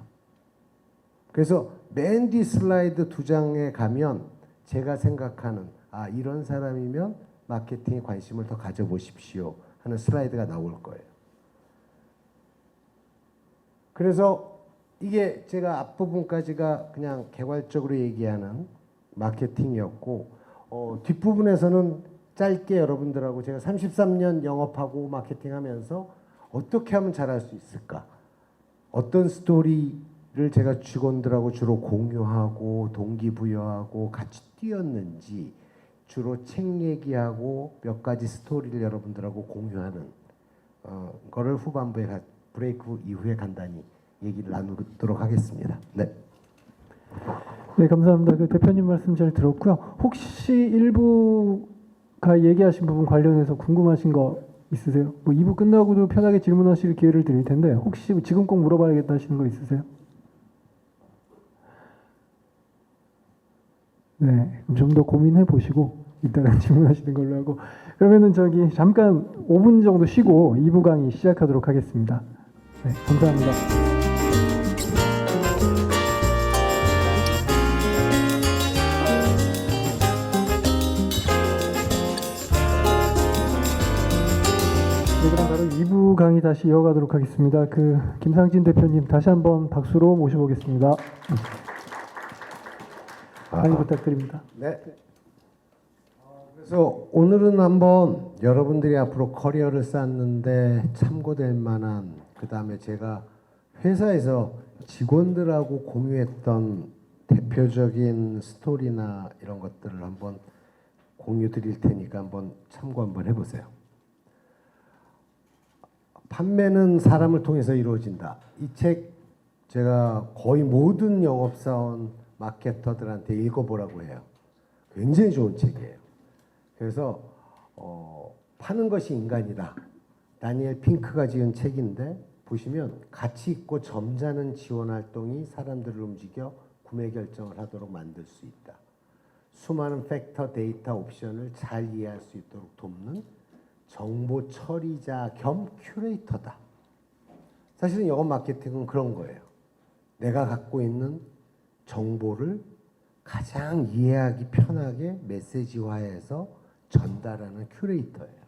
그래서 맨 뒤 슬라이드 2장에 가면 제가 생각하는 이런 사람이면 마케팅에 관심을 더 가져보십시오 하는 슬라이드가 나올 거예요. 그래서 이게 제가 앞부분까지가 그냥 개괄적으로 얘기하는 마케팅이었고 뒷부분에서는 짧게 여러분들하고 제가 33년 영업하고 마케팅하면서 어떻게 하면 잘할 수 있을까? 어떤 스토리를 제가 직원들하고 주로 공유하고 동기부여하고 같이 뛰었는지 주로 책 얘기하고 몇 가지 스토리를 여러분들하고 공유하는 거를 후반부에 브레이크 이후에 간단히 얘기를 나누도록 하겠습니다. 네. 네, 감사합니다. 그 대표님 말씀 잘 들었고요. 혹시 일부가 얘기하신 부분 관련해서 궁금하신 거 있으세요? 뭐 2부 끝나고도 편하게 질문하실 기회를 드릴 텐데 혹시 지금 꼭 물어봐야겠다 하시는 거 있으세요? 네, 좀 더 고민해 보시고 이따가 질문하시는 걸로 하고 그러면은 저기 잠깐 5분 정도 쉬고 2부 강의 시작하도록 하겠습니다. 네, 감사합니다. 네, 그럼 바로 2부 강의 다시 이어가도록 하겠습니다. 그 김상진 대표님 다시 한번 박수로 모셔보겠습니다. 강의 부탁드립니다. 네. 그래서 오늘은 한번 여러분들이 앞으로 커리어를 쌓는데 참고될 만한 그 다음에 제가 회사에서 직원들하고 공유했던 대표적인 스토리나 이런 것들을 한번 공유 드릴 테니까 한번 참고 한번 해보세요. 판매는 사람을 통해서 이루어진다. 이 책 제가 거의 모든 영업사원 마케터들한테 읽어보라고 해요. 굉장히 좋은 책이에요. 그래서 파는 것이 인간이다. 다니엘 핑크가 지은 책인데 보시면 가치 있고 점잖은 지원 활동이 사람들을 움직여 구매 결정을 하도록 만들 수 있다. 수많은 팩터, 데이터, 옵션을 잘 이해할 수 있도록 돕는 정보 처리자 겸 큐레이터다. 사실은 영업 마케팅은 그런 거예요. 내가 갖고 있는 정보를 가장 이해하기 편하게 메시지화해서 전달하는 큐레이터예요.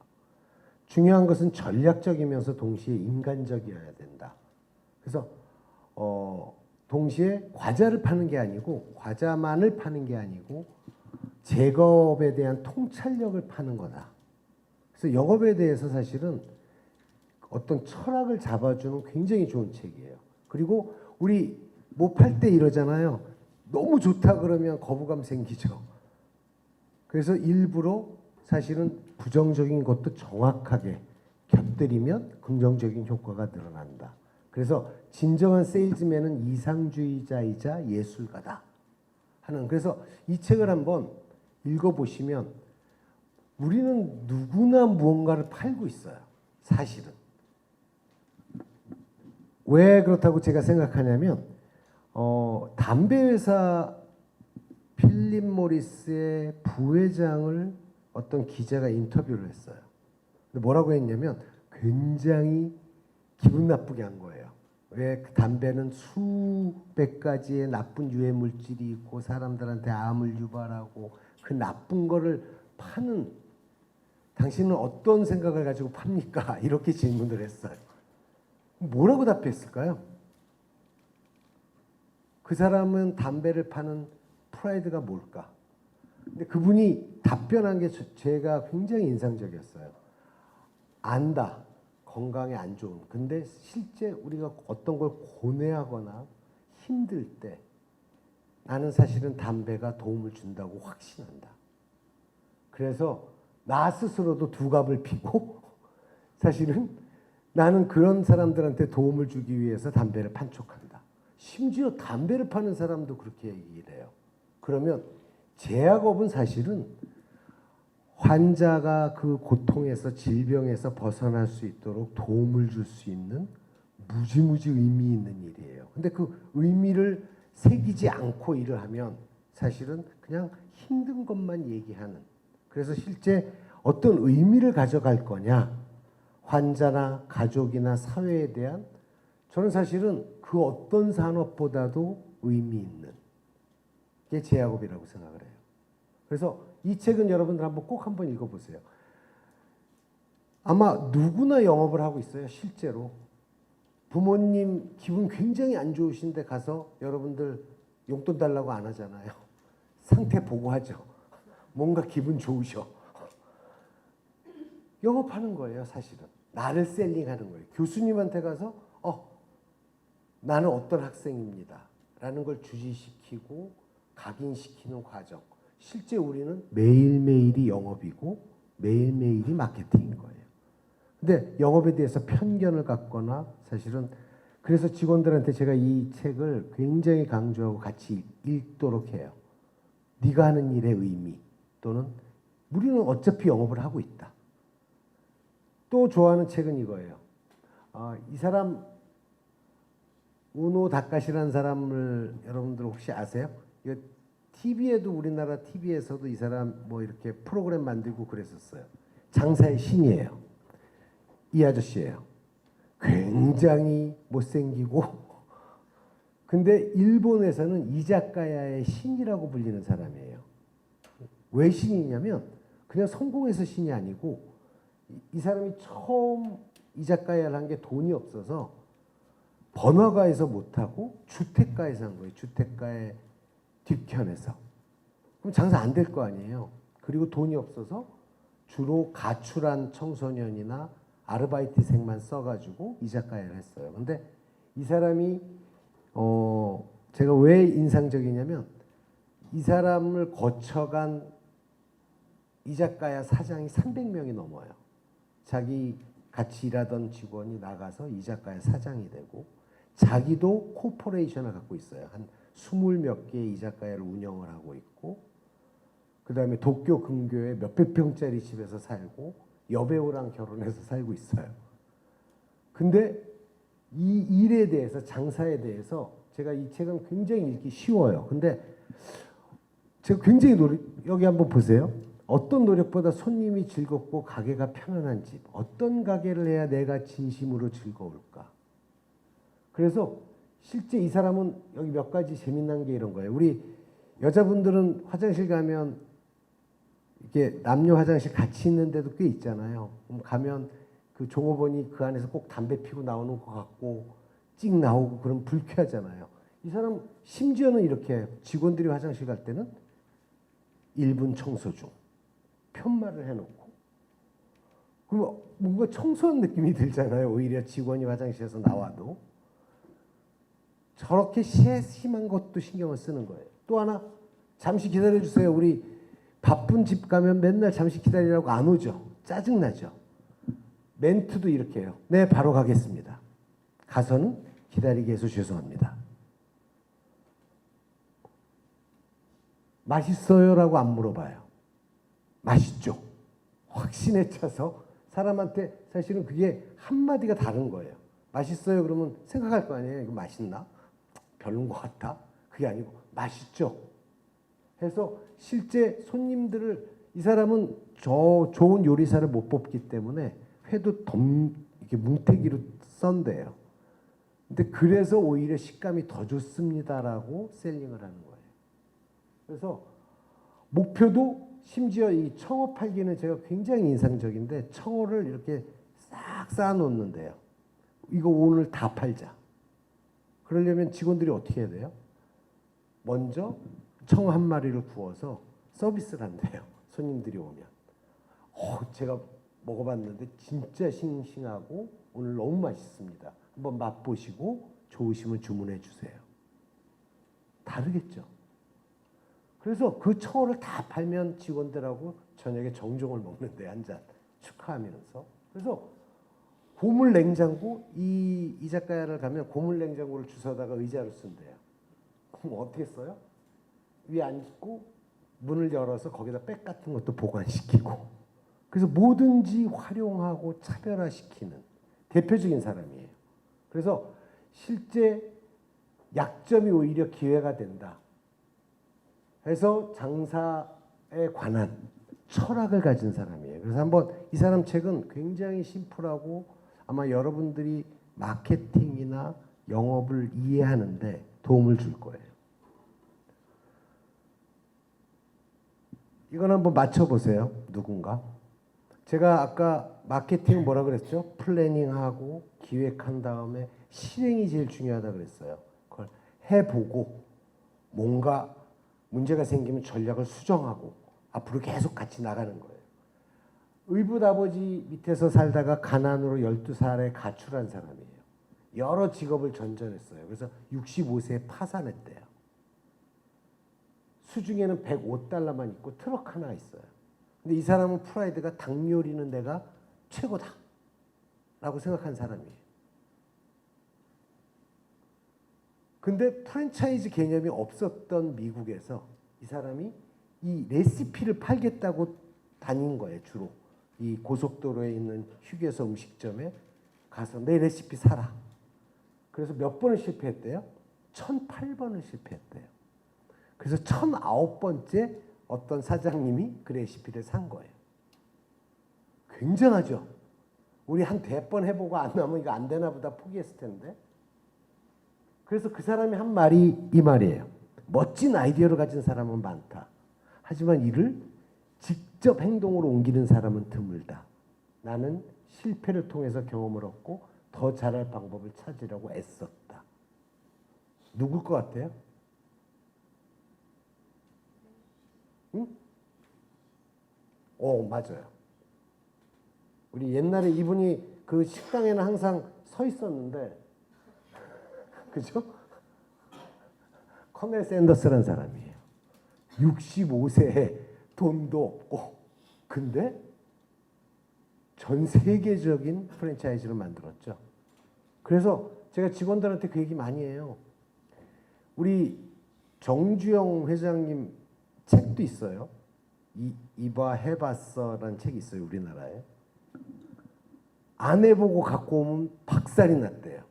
중요한 것은 전략적이면서 동시에 인간적이어야 된다. 그래서 동시에 과자를 파는 게 아니고 과자만을 파는 게 아니고 제거업에 대한 통찰력을 파는 거다. 그래서 영업에 대해서 사실은 어떤 철학을 잡아주는 굉장히 좋은 책이에요. 그리고 우리 뭐 팔 때 이러잖아요. 너무 좋다 그러면 거부감 생기죠. 그래서 일부러 사실은 부정적인 것도 정확하게 곁들이면 긍정적인 효과가 늘어난다. 그래서 진정한 세일즈맨은 이상주의자이자 예술가다 하는, 그래서 이 책을 한번 읽어보시면 우리는 누구나 무언가를 팔고 있어요. 사실은. 왜 그렇다고 제가 생각하냐면 담배 회사 필립 모리스의 부회장을 어떤 기자가 인터뷰를 했어요. 근데 뭐라고 했냐면 굉장히 기분 나쁘게 한 거예요. 왜 담배는 수백 가지의 나쁜 유해 물질이 있고 사람들한테 암을 유발하고 그 나쁜 거를 파는, 당신은 어떤 생각을 가지고 팝니까? 이렇게 질문을 했어요. 뭐라고 답했을까요? 그 사람은 담배를 파는 프라이드가 뭘까? 근데 그분이 답변한 게 제가 굉장히 인상적이었어요. 안다. 건강에 안 좋은. 근데 실제 우리가 어떤 걸 고뇌하거나 힘들 때 나는 사실은 담배가 도움을 준다고 확신한다. 그래서 나 스스로도 두갑을 피고 사실은 나는 그런 사람들한테 도움을 주기 위해서 담배를 판촉한다. 심지어 담배를 파는 사람도 그렇게 얘기를 해요. 그러면 제약업은 사실은 환자가 그 고통에서 질병에서 벗어날 수 있도록 도움을 줄 수 있는 무지무지 의미 있는 일이에요. 근데 그 의미를 새기지 않고 일을 하면 사실은 그냥 힘든 것만 얘기하는, 그래서 실제 어떤 의미를 가져갈 거냐, 환자나 가족이나 사회에 대한, 저는 사실은 그 어떤 산업보다도 의미 있는 게 제약업이라고 생각을 해요. 그래서 이 책은 여러분들 꼭 한번 읽어보세요. 아마 누구나 영업을 하고 있어요. 실제로 부모님 기분 굉장히 안 좋으신데 가서 여러분들 용돈 달라고 안 하잖아요. 상태 보고 하죠. 뭔가 기분 좋으셔. 영업하는 거예요. 사실은 나를 셀링하는 거예요. 교수님한테 가서 나는 어떤 학생입니다 라는 걸 주지시키고 각인시키는 과정. 실제 우리는 매일매일이 영업이고 매일매일이 마케팅인 거예요. 근데 영업에 대해서 편견을 갖거나, 사실은 그래서 직원들한테 제가 이 책을 굉장히 강조하고 같이 읽도록 해요. 네가 하는 일의 의미, 또는 우리는 어차피 영업을 하고 있다. 또 좋아하는 책은 이거예요. 이 사람 우노 다카시라는 사람을 여러분들 혹시 아세요? 이거 TV에도, 우리나라 TV에서도 이 사람 뭐 이렇게 프로그램 만들고 그랬었어요. 장사의 신이에요. 이 아저씨예요. 굉장히 못생기고 근데 일본에서는 이자카야의 신이라고 불리는 사람이에요. 왜 신이냐면 그냥 성공해서 신이 아니고 이 사람이 처음 이자카야를 한 게 돈이 없어서 번화가에서 못하고 주택가에서 한 거예요. 주택가의 뒷편에서. 그럼 장사 안 될 거 아니에요. 그리고 돈이 없어서 주로 가출한 청소년이나 아르바이트생만 써가지고 이자카야를 했어요. 근데 이 사람이 제가 왜 인상적이냐면 이 사람을 거쳐간 이자카야 사장이 300명이 넘어요. 자기 같이 일하던 직원이 나가서 이자카야 사장이 되고 자기도 코퍼레이션을 갖고 있어요. 한 20몇 개의 이자카야를 운영을 하고 있고 그 다음에 도쿄 근교에 몇백 평짜리 집에서 살고 여배우랑 결혼해서 살고 있어요. 근데 이 일에 대해서, 장사에 대해서 제가 이 책은 굉장히 읽기 쉬워요. 근데 제가 굉장히 여기 한번 보세요. 어떤 노력보다 손님이 즐겁고 가게가 편안한 집. 어떤 가게를 해야 내가 진심으로 즐거울까? 그래서 실제 이 사람은 여기 몇 가지 재미난 게 이런 거예요. 우리 여자분들은 화장실 가면 이게 남녀 화장실 같이 있는 데도 꽤 있잖아요. 그럼 가면 그 종업원이 그 안에서 꼭 담배 피고 나오는 것 같고 찍 나오고 그럼 불쾌하잖아요. 이 사람 심지어는 이렇게 직원들이 화장실 갈 때는 1분 청소 중 편말을 해놓고 그럼 뭔가 청소한 느낌이 들잖아요. 오히려 직원이 화장실에서 나와도. 저렇게 심한 것도 신경을 쓰는 거예요. 또 하나, 잠시 기다려주세요. 우리 바쁜 집 가면 맨날 잠시 기다리라고 안 오죠. 짜증나죠. 멘트도 이렇게 해요. 네, 바로 가겠습니다. 가서는 기다리게 해서 죄송합니다. 맛있어요라고 안 물어봐요. 맛있죠. 확신에 차서 사람한테 사실은 그게 한마디가 다른 거예요. 맛있어요 그러면 생각할 거 아니에요. 이거 맛있나? 별론 것 같다. 그게 아니고 맛있죠. 해서 실제 손님들을, 이 사람은 저 좋은 요리사를 못 뽑기 때문에 회도 이렇게 뭉태기로 썬대요. 근데 그래서 오히려 식감이 더 좋습니다라고 셀링을 하는 거예요. 그래서 목표도 심지어 이 청어 팔기는 제가 굉장히 인상적인데, 청어를 이렇게 싹 쌓아놓는데요. 이거 오늘 다 팔자. 그러려면 직원들이 어떻게 해야 돼요? 먼저 청어 한 마리를 구워서 서비스를 한대요. 손님들이 오면. 제가 먹어봤는데 진짜 싱싱하고 오늘 너무 맛있습니다. 한번 맛보시고 좋으시면 주문해 주세요. 다르겠죠. 그래서 그 청어를 다 팔면 직원들하고 저녁에 정종을 먹는데 한 잔 축하하면서. 그래서 고물 냉장고, 이 작가야를 가면 고물 냉장고를 주워다가 의자로 쓴대요. 그럼 어떻게 써요? 위에 앉고 문을 열어서 거기다 백 같은 것도 보관시키고, 그래서 뭐든지 활용하고 차별화시키는 대표적인 사람이에요. 그래서 실제 약점이 오히려 기회가 된다 해서 장사에 관한 철학을 가진 사람이에요. 그래서 한번 이 사람 책은 굉장히 심플하고 아마 여러분들이 마케팅이나 영업을 이해하는데 도움을 줄 거예요. 이건 한번 맞춰보세요. 누군가. 제가 아까 마케팅 뭐라 그랬죠? 플래닝하고 기획한 다음에 실행이 제일 중요하다 그랬어요. 그걸 해보고 뭔가 문제가 생기면 전략을 수정하고 앞으로 계속 같이 나가는 거예요. 의붓아버지 밑에서 살다가 가난으로 12살에 가출한 사람이에요. 여러 직업을 전전했어요. 그래서 65세에 파산했대요. 수중에는 105달러만 있고 트럭 하나 있어요. 근데 이 사람은 프라이드가 닭 요리는 내가 최고다 라고 생각한 사람이에요. 근데 프랜차이즈 개념이 없었던 미국에서 이 사람이 이 레시피를 팔겠다고 다닌 거예요. 주로 이 고속도로에 있는 휴게소 음식점에 가서 내 레시피 사라. 그래서 몇 번을 실패했대요? 1008번을 실패했대요. 그래서 1009번째 어떤 사장님이 그 레시피를 산 거예요. 굉장하죠? 우리 한 100번 해보고 안 나오면 이거 안 되나 보다 포기했을 텐데. 그래서 그 사람이 한 말이 이 말이에요. 멋진 아이디어를 가진 사람은 많다. 하지만 이를 직접 행동으로 옮기는 사람은 드물다. 나는 실패를 통해서 경험을 얻고 더 잘할 방법을 찾으려고 애썼다. 누굴 것 같아요? 응? 맞아요. 우리 옛날에 이분이 그 식당에는 항상 서 있었는데, 그죠? 커넬 샌더스라는 사람이에요. 65세에 돈도 없고, 근데 전 세계적인 프랜차이즈를 만들었죠. 그래서 제가 직원들한테 그 얘기 많이 해요. 우리 정주영 회장님 책도 있어요. 이봐 해봤어라는 책이 있어요. 우리나라에. 안 해보고 갖고 오면 박살이 났대요.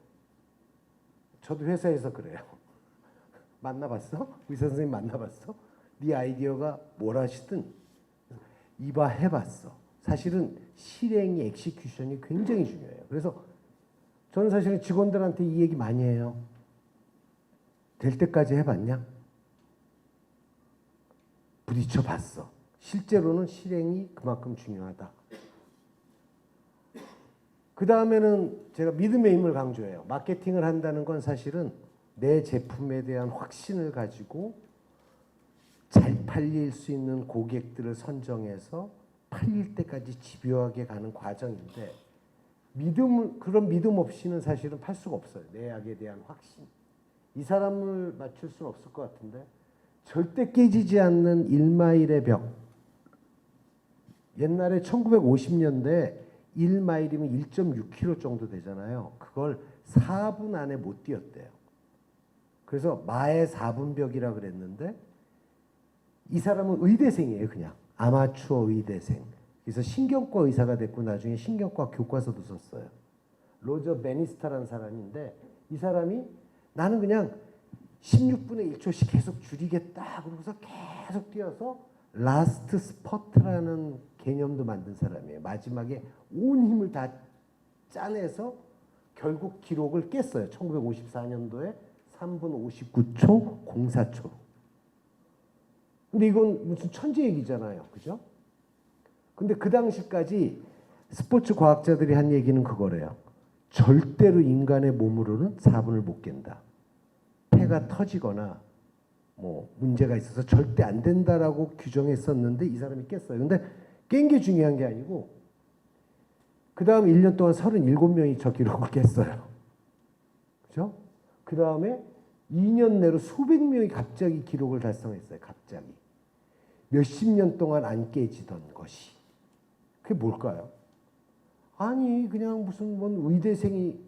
저도 회사에서 그래요. 만나봤어? 의사 선생님 만나봤어? 네 아이디어가 뭘 하시든 이봐 해봤어. 사실은 실행이 엑시큐션이 굉장히 중요해요. 그래서 저는 사실은 직원들한테 이 얘기 많이 해요. 될 때까지 해봤냐? 부딪혀 봤어. 실제로는 실행이 그만큼 중요하다. 그 다음에는 제가 믿음의 힘을 강조해요. 마케팅을 한다는 건 사실은 내 제품에 대한 확신을 가지고 잘 팔릴 수 있는 고객들을 선정해서 팔릴 때까지 집요하게 가는 과정인데 그런 믿음 없이는 사실은 팔 수가 없어요. 내약에 대한 확신. 이 사람을 맞출 수는 없을 것 같은데 절대 깨지지 않는 1마일의 벽. 옛날에 1950년대 1마일이면 1.6km 정도 되잖아요. 그걸 4분 안에 못 뛰었대요. 그래서 마의 4분 벽이라 그랬는데 이 사람은 의대생이에요. 그냥 아마추어 의대생. 그래서 신경과 의사가 됐고 나중에 신경과 교과서도 썼어요. 로저 베니스타라는 사람인데 이 사람이 나는 그냥 16분의 1초씩 계속 줄이겠다. 그러고서 계속 뛰어서 라스트 스퍼트라는 개념도 만든 사람이에요. 마지막에 온 힘을 다 짜내서 결국 기록을 깼어요. 1954년도에 3분 59초 04초. 근데 이건 무슨 천재 얘기잖아요. 그죠? 근데 그 당시까지 스포츠 과학자들이 한 얘기는 그거래요. 절대로 인간의 몸으로는 4분을 못 깬다. 폐가 터지거나 뭐 문제가 있어서 절대 안 된다라고 규정했었는데 이 사람이 깼어요. 근데 깬 게 중요한 게 아니고 그 다음 1년 동안 37명이 저 기록을 깼어요. 그죠? 그 다음에 2년 내로 수백 명이 갑자기 기록을 달성했어요. 갑자기. 몇십 년 동안 안 깨지던 것이. 그게 뭘까요? 아니 그냥 무슨 뭔 의대생이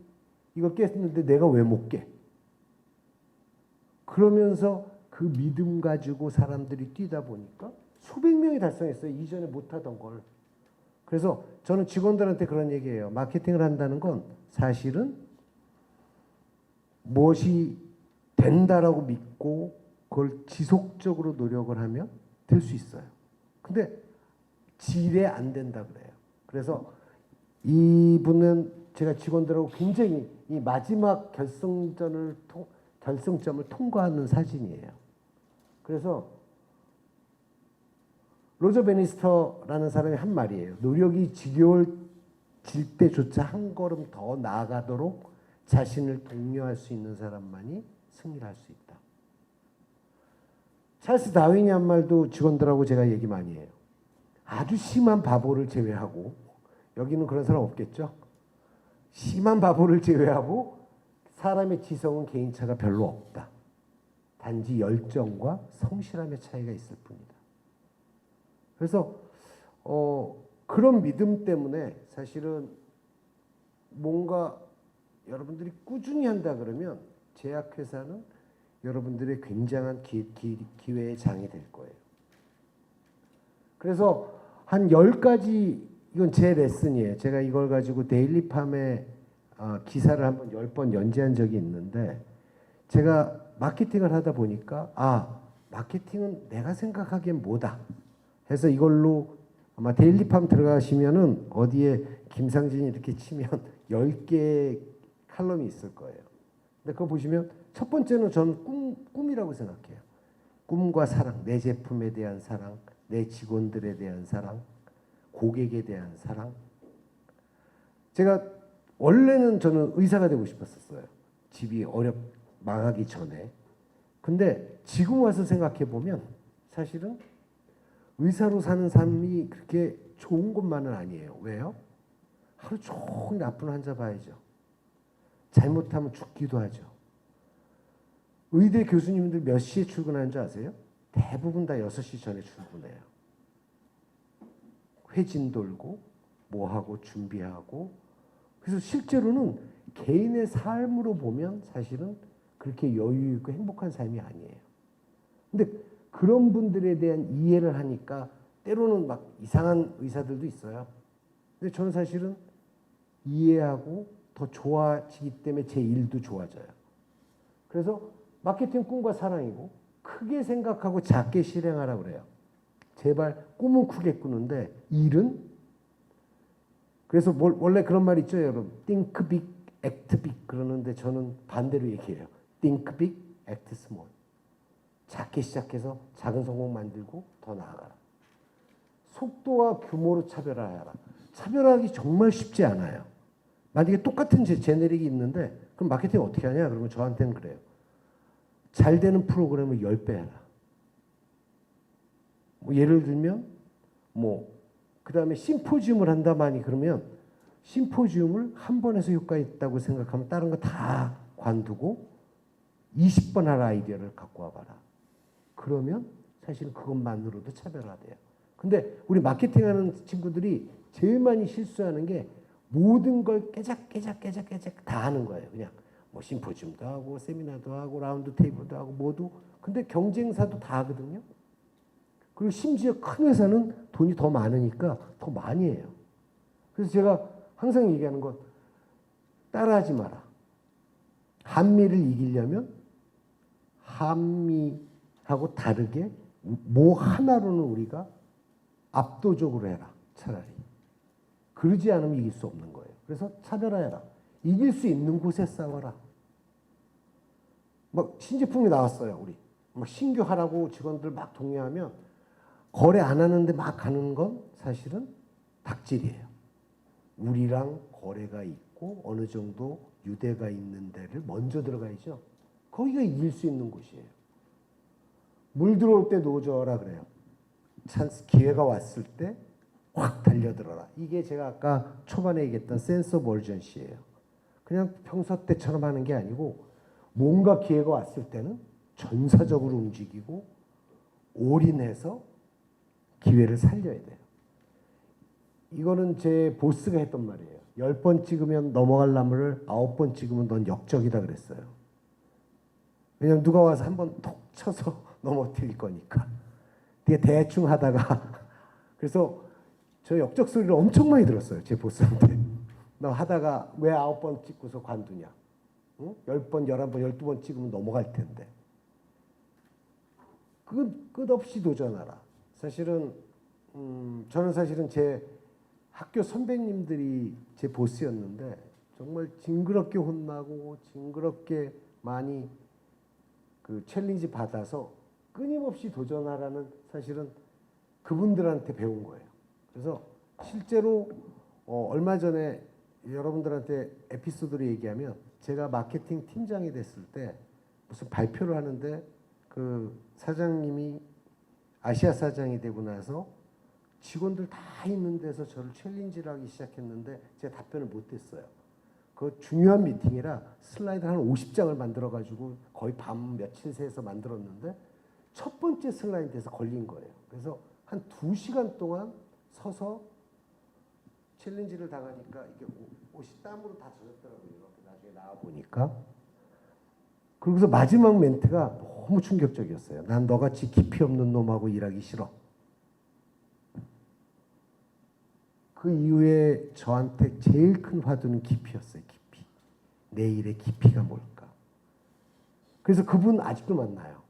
이거 깼는데 내가 왜 못 깨? 그러면서 그 믿음 가지고 사람들이 뛰다 보니까 수백 명이 달성했어요. 이전에 못하던 걸. 그래서 저는 직원들한테 그런 얘기해요. 마케팅을 한다는 건 사실은 무엇이 된다라고 믿고 그걸 지속적으로 노력을 하면 될 수 있어요. 근데 질에 안 된다 그래요. 그래서 이분은 제가 직원들하고 굉장히 이 마지막 결승점을 통과하는 사진이에요. 그래서 로저 베니스터라는 사람이 한 말이에요. 노력이 지겨워질 때조차 한 걸음 더 나아가도록 자신을 독려할 수 있는 사람만이 승리를 할 수 있다. 찰스 다윈이 한 말도 직원들하고 제가 얘기 많이 해요. 아주 심한 바보를 제외하고 여기는 그런 사람 없겠죠? 심한 바보를 제외하고 사람의 지성은 개인차가 별로 없다. 단지 열정과 성실함의 차이가 있을 뿐이다. 그래서 그런 믿음 때문에 사실은 뭔가 여러분들이 꾸준히 한다 그러면 제약회사는 여러분들의 굉장한 기회의 장이 될 거예요. 그래서 한 10가지, 이건 제 레슨이에요. 제가 이걸 가지고 데일리팜에 기사를 한번 10번 연재한 적이 있는데 제가 마케팅을 하다 보니까 마케팅은 내가 생각하기엔 뭐다 해서 이걸로 아마 데일리팜 들어가시면은 어디에 김상진이 이렇게 치면 10개의 칼럼이 있을 거예요. 근데 그거 보시면 첫 번째는 저는 꿈이라고 생각해요. 꿈과 사랑, 내 제품에 대한 사랑, 내 직원들에 대한 사랑, 고객에 대한 사랑. 제가 원래는 저는 의사가 되고 싶었었어요. 집이 망하기 전에. 근데 지금 와서 생각해 보면 사실은 의사로 사는 삶이 그렇게 좋은 것만은 아니에요. 왜요? 하루 종일 나쁜 환자 봐야죠. 잘못하면 죽기도 하죠. 의대 교수님들 몇 시에 출근하는 줄 아세요? 대부분 다 6시 전에 출근해요. 회진 돌고 뭐하고 준비하고. 그래서 실제로는 개인의 삶으로 보면 사실은 그렇게 여유 있고 행복한 삶이 아니에요. 근데 그런 분들에 대한 이해를 하니까 때로는 막 이상한 의사들도 있어요. 근데 저는 사실은 이해하고 더 좋아지기 때문에 제 일도 좋아져요. 그래서 마케팅 꿈과 사랑이고 크게 생각하고 작게 실행하라고 그래요. 제발 꿈은 크게 꾸는데 일은 그래서 원래 그런 말 있죠, 여러분. Think big, act big 그러는데 저는 반대로 얘기해요. Think big, act small. 작게 시작해서 작은 성공 만들고 더 나아가라. 속도와 규모로 차별화하라. 차별화하기 정말 쉽지 않아요. 만약에 똑같은 제네릭이 있는데 그럼 마케팅 어떻게 하냐? 그러면 저한테는 그래요. 잘 되는 프로그램을 10배 해라. 뭐 예를 들면 뭐 그 다음에 심포지움을 한다마니 그러면 심포지움을 한 번 해서 효과 있다고 생각하면 다른 거 다 관두고 20번 할 아이디어를 갖고 와봐라. 그러면 사실 그것만으로도 차별화돼요. 근데 우리 마케팅하는 친구들이 제일 많이 실수하는 게 모든 걸 깨작깨작 다 하는 거예요. 그냥 뭐 심포지움도 하고 세미나도 하고 라운드 테이블도 하고 모두. 근데 경쟁사도 다 하거든요. 그리고 심지어 큰 회사는 돈이 더 많으니까 더 많이 해요. 그래서 제가 항상 얘기하는 건 따라하지 마라. 한미를 이기려면 한미하고 다르게 뭐 하나로는 우리가 압도적으로 해라. 차라리. 그러지 않으면 이길 수 없는 거예요. 그래서 차별화해라. 이길 수 있는 곳에 싸워라. 막 신제품이 나왔어요. 우리 막 신규 하라고 직원들 막 동의하면 거래 안 하는데 막 가는 건 사실은 닭질이에요. 우리랑 거래가 있고 어느 정도 유대가 있는 데를 먼저 들어가야죠. 거기가 이길 수 있는 곳이에요. 물 들어올 때 노져라 그래요. 찬스 기회가 왔을 때 확 달려들어라. 이게 제가 아까 초반에 얘기했던 센스 오브 얼전시예요. 그냥 평소 때처럼 하는 게 아니고 뭔가 기회가 왔을 때는 전사적으로 움직이고 올인해서 기회를 살려야 돼요. 이거는 제 보스가 했던 말이에요. 10번 찍으면 넘어갈 나무를 9번 찍으면 넌 역적이다 그랬어요. 왜냐면 누가 와서 한번 톡 쳐서 넘어뜨릴 거니까. 되게 대충 하다가 그래서 저 역적 소리를 엄청 많이 들었어요. 제 보스한테. 너 하다가 왜 9번 찍고서 관두냐. 응? 10번, 11번, 12번 찍으면 넘어갈 텐데. 끝없이 도전하라. 사실은 저는 사실은 제 학교 선배님들이 제 보스였는데 정말 징그럽게 혼나고 징그럽게 많이 그 챌린지 받아서 끊임없이 도전하라는 사실은 그분들한테 배운 거예요. 그래서 실제로 얼마 전에 여러분들한테 에피소드를 얘기하면 제가 마케팅 팀장이 됐을 때 무슨 발표를 하는데 그 사장님이 아시아 사장이 되고 나서 직원들 다 있는 데서 저를 챌린지를 하기 시작했는데 제가 답변을 못했어요. 그 중요한 미팅이라 슬라이드 한 50장을 만들어가지고 거의 밤 며칠 새서 만들었는데 첫 번째 슬라이드에서 걸린 거예요. 그래서 한 2시간 동안 서서 챌린지를 당하니까 이게 옷이 땀으로 다 젖었더라고요. 이렇게 나중에 나와 보니까. 그러고서 마지막 멘트가 너무 충격적이었어요. 난 너같이 깊이 없는 놈하고 일하기 싫어. 그 이후에 저한테 제일 큰 화두는 깊이였어요. 깊이. 내 일의 깊이가 뭘까. 그래서 그분 아직도 만나요.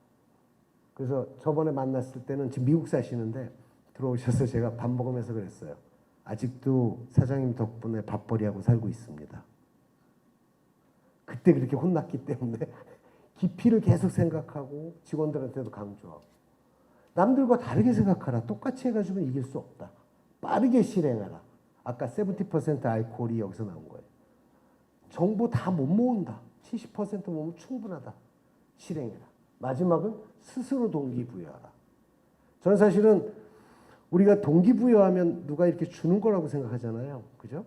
그래서 저번에 만났을 때는 지금 미국 사시는데 들어오셔서 제가 밥 먹으면서 그랬어요. 아직도 사장님 덕분에 밥벌이하고 살고 있습니다. 그때 그렇게 혼났기 때문에 깊이를 계속 생각하고 직원들한테도 강조하고 남들과 다르게 생각하라. 똑같이 해가지고는 이길 수 없다. 빠르게 실행하라. 아까 70% 알코올이 여기서 나온 거예요. 정보 다 못 모은다. 70% 모으면 충분하다. 실행해라. 마지막은 스스로 동기부여하라. 저는 사실은 우리가 동기부여하면 누가 이렇게 주는 거라고 생각하잖아요. 그죠?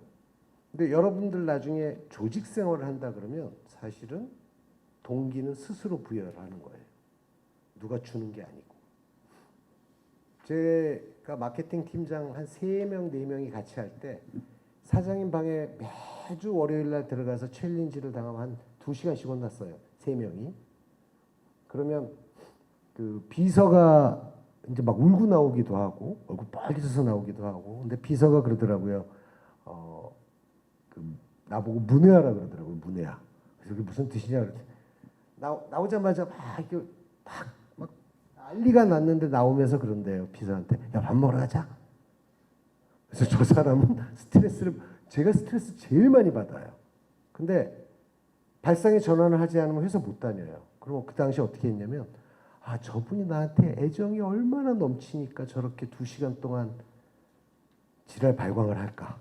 근데 여러분들 나중에 조직 생활을 한다 그러면 사실은 동기는 스스로 부여를 하는 거예요. 누가 주는 게 아니고. 제가 마케팅 팀장 한 3명, 4명이 같이 할 때 사장님 방에 매주 월요일 날 들어가서 챌린지를 당하면 한 2시간씩 혼났어요. 3명이. 그러면 그 비서가 이제 막 울고 나오기도 하고 얼굴 빨개져서 나오기도 하고 근데 비서가 그러더라고요. 나보고 문외하라 그러더라고요. 문외하. 그래서 그게 무슨 뜻이냐 그랬더니 나오자마자 막 이렇게 막 난리가 났는데 나오면서 그런대요. 비서한테 야 밥 먹으러 가자. 그래서 저 사람은 제가 스트레스 제일 많이 받아요. 근데 발상의 전환을 하지 않으면 회사 못 다녀요. 그럼 그 당시 어떻게 했냐면 저분이 나한테 애정이 얼마나 넘치니까 저렇게 2시간 동안 지랄 발광을 할까.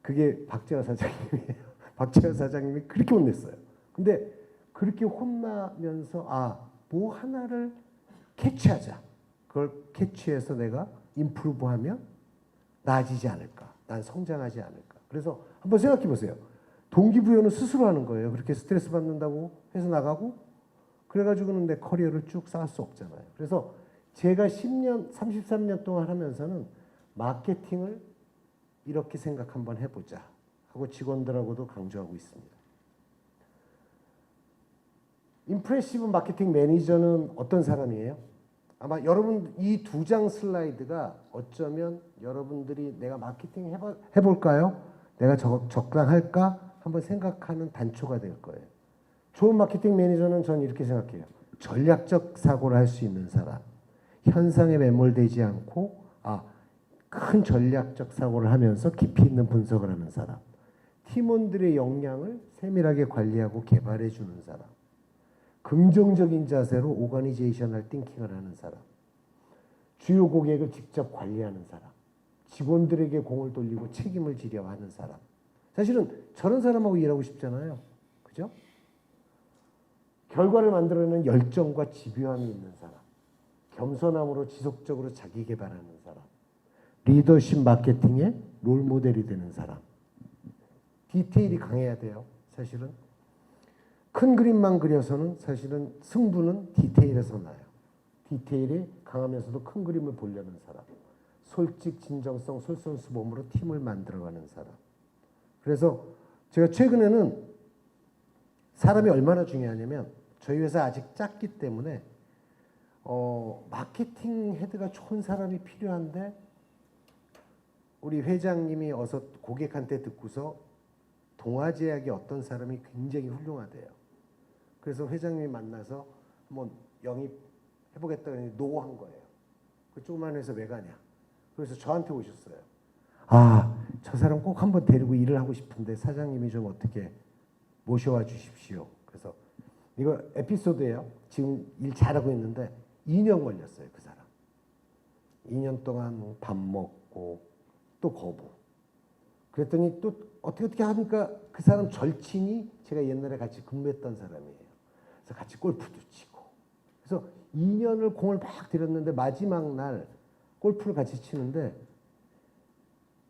그게 박재화 사장님이에요. 박재화 사장님이 그렇게 혼냈어요. 근데 그렇게 혼나면서 뭐 하나를 캐치하자. 그걸 캐치해서 내가 임프루브하면 나아지지 않을까? 난 성장하지 않을까? 그래서 한번 생각해 보세요. 동기부여는 스스로 하는 거예요. 그렇게 스트레스 받는다고 해서 나가고 그래가지고는 내 커리어를 쭉 쌓을 수 없잖아요. 그래서 제가 10년, 33년 동안 하면서는 마케팅을 이렇게 생각 한번 해보자 하고 직원들하고도 강조하고 있습니다. 임프레시브 마케팅 매니저는 어떤 사람이에요? 아마 여러분 이 두 장 슬라이드가 어쩌면 여러분들이 내가 마케팅 해볼까요? 내가 적당할까? 한번 생각하는 단초가 될 거예요. 좋은 마케팅 매니저는 저는 이렇게 생각해요. 전략적 사고를 할 수 있는 사람. 현상에 매몰되지 않고 큰 전략적 사고를 하면서 깊이 있는 분석을 하는 사람. 팀원들의 역량을 세밀하게 관리하고 개발해 주는 사람. 긍정적인 자세로 오가니제이셔널 띵킹을 하는 사람. 주요 고객을 직접 관리하는 사람. 직원들에게 공을 돌리고 책임을 지려 하는 사람. 사실은 저런 사람하고 일하고 싶잖아요. 그죠? 결과를 만들어내는 열정과 집요함이 있는 사람. 겸손함으로 지속적으로 자기 개발하는 사람. 리더십 마케팅의 롤모델이 되는 사람. 디테일이 강해야 돼요. 사실은. 큰 그림만 그려서는 사실은 승부는 디테일에서 나요. 디테일이 강하면서도 큰 그림을 보려는 사람. 솔직, 진정성, 솔선수범으로 팀을 만들어가는 사람. 그래서 제가 최근에는 사람이 얼마나 중요하냐면 저희 회사 아직 작기 때문에 마케팅 헤드가 좋은 사람이 필요한데 우리 회장님이 어서 고객한테 듣고서 동아제약의 어떤 사람이 굉장히 훌륭하대요. 그래서 회장님이 만나서 한번 영입해보겠다 그러니 노한 거예요. 그 조그만 회사 왜 가냐. 그래서 저한테 오셨어요. 저 사람 꼭 한번 데리고 일을 하고 싶은데 사장님이 좀 어떻게 모셔와 주십시오. 그래서 이거 에피소드예요. 지금 일 잘하고 있는데 2년 걸렸어요. 그 사람. 2년 동안 밥 먹고 또 거부. 그랬더니 또 어떻게 하니까 그 사람 절친이 제가 옛날에 같이 근무했던 사람이에요. 그래서 같이 골프도 치고. 그래서 2년을 공을 막 들였는데 마지막 날 골프를 같이 치는데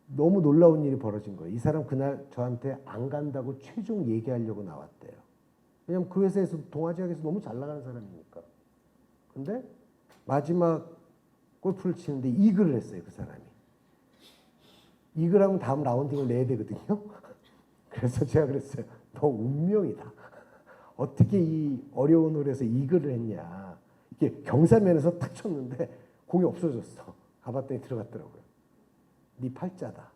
너무 놀라운 일이 벌어진 거예요. 이 사람 그날 저한테 안 간다고 최종 얘기하려고 나왔대요. 왜냐면 그 회사에서 동아지역에서 너무 잘 나가는 사람이니까. 근데 마지막 골프를 치는데 이글을 했어요. 그 사람이. 이글하면 다음 라운딩을 내야 되거든요. 그래서 제가 그랬어요. 너 운명이다. 어떻게 이 어려운 홀에서 이글을 했냐. 이게 경사면에서 탁 쳤는데 공이 없어졌어. 가봤더니 들어갔더라고요. 네 팔자다.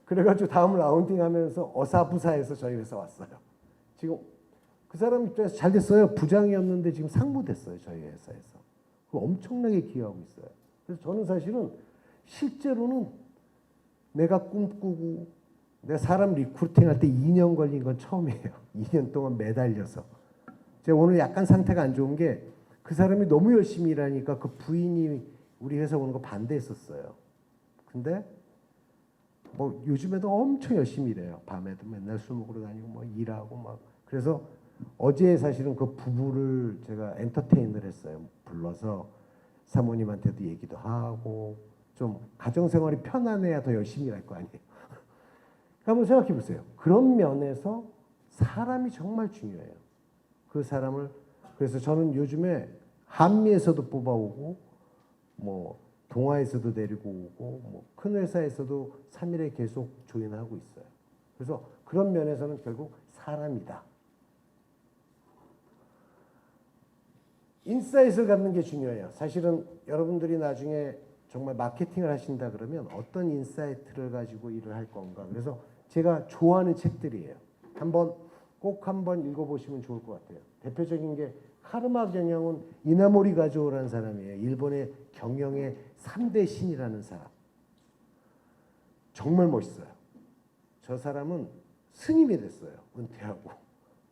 그래가지고 다음 라운딩 하면서 어사부사해서 저희 회사 왔어요. 지금 그 사람 입장에서 잘 됐어요. 부장이었는데 지금 상무 됐어요. 저희 회사에서. 엄청나게 기여하고 있어요. 그래서 저는 사실은 실제로는 내가 꿈꾸고 내가 사람 리크루팅할 때 2년 걸린 건 처음이에요. 2년 동안 매달려서. 제가 오늘 약간 상태가 안 좋은 게 그 사람이 너무 열심히 일하니까 그 부인이 우리 회사 오는 거 반대했었어요. 근데 뭐 요즘에도 엄청 열심히 일해요. 밤에도 맨날 술 먹으러 다니고 뭐 일하고 막. 그래서 어제 사실은 그 부부를 제가 엔터테인을 했어요. 불러서 사모님한테도 얘기도 하고 좀 가정생활이 편안해야 더 열심히 일할 거 아니에요. 한번 생각해 보세요. 그런 면에서 사람이 정말 중요해요. 그 사람을 그래서 저는 요즘에 한미에서도 뽑아오고 뭐 동아에서도 데리고 오고 뭐 큰 회사에서도 3일에 계속 조인하고 있어요. 그래서 그런 면에서는 결국 사람이다. 인사이트를 갖는 게 중요해요. 사실은 여러분들이 나중에 정말 마케팅을 하신다 그러면 어떤 인사이트를 가지고 일을 할 건가. 그래서 제가 좋아하는 책들이에요. 꼭 한번 읽어보시면 좋을 것 같아요. 대표적인 게 카르마 경영은 이나모리 가조라는 사람이에요. 일본의 경영의 3대 신이라는 사람. 정말 멋있어요. 저 사람은 스님이 됐어요. 은퇴하고.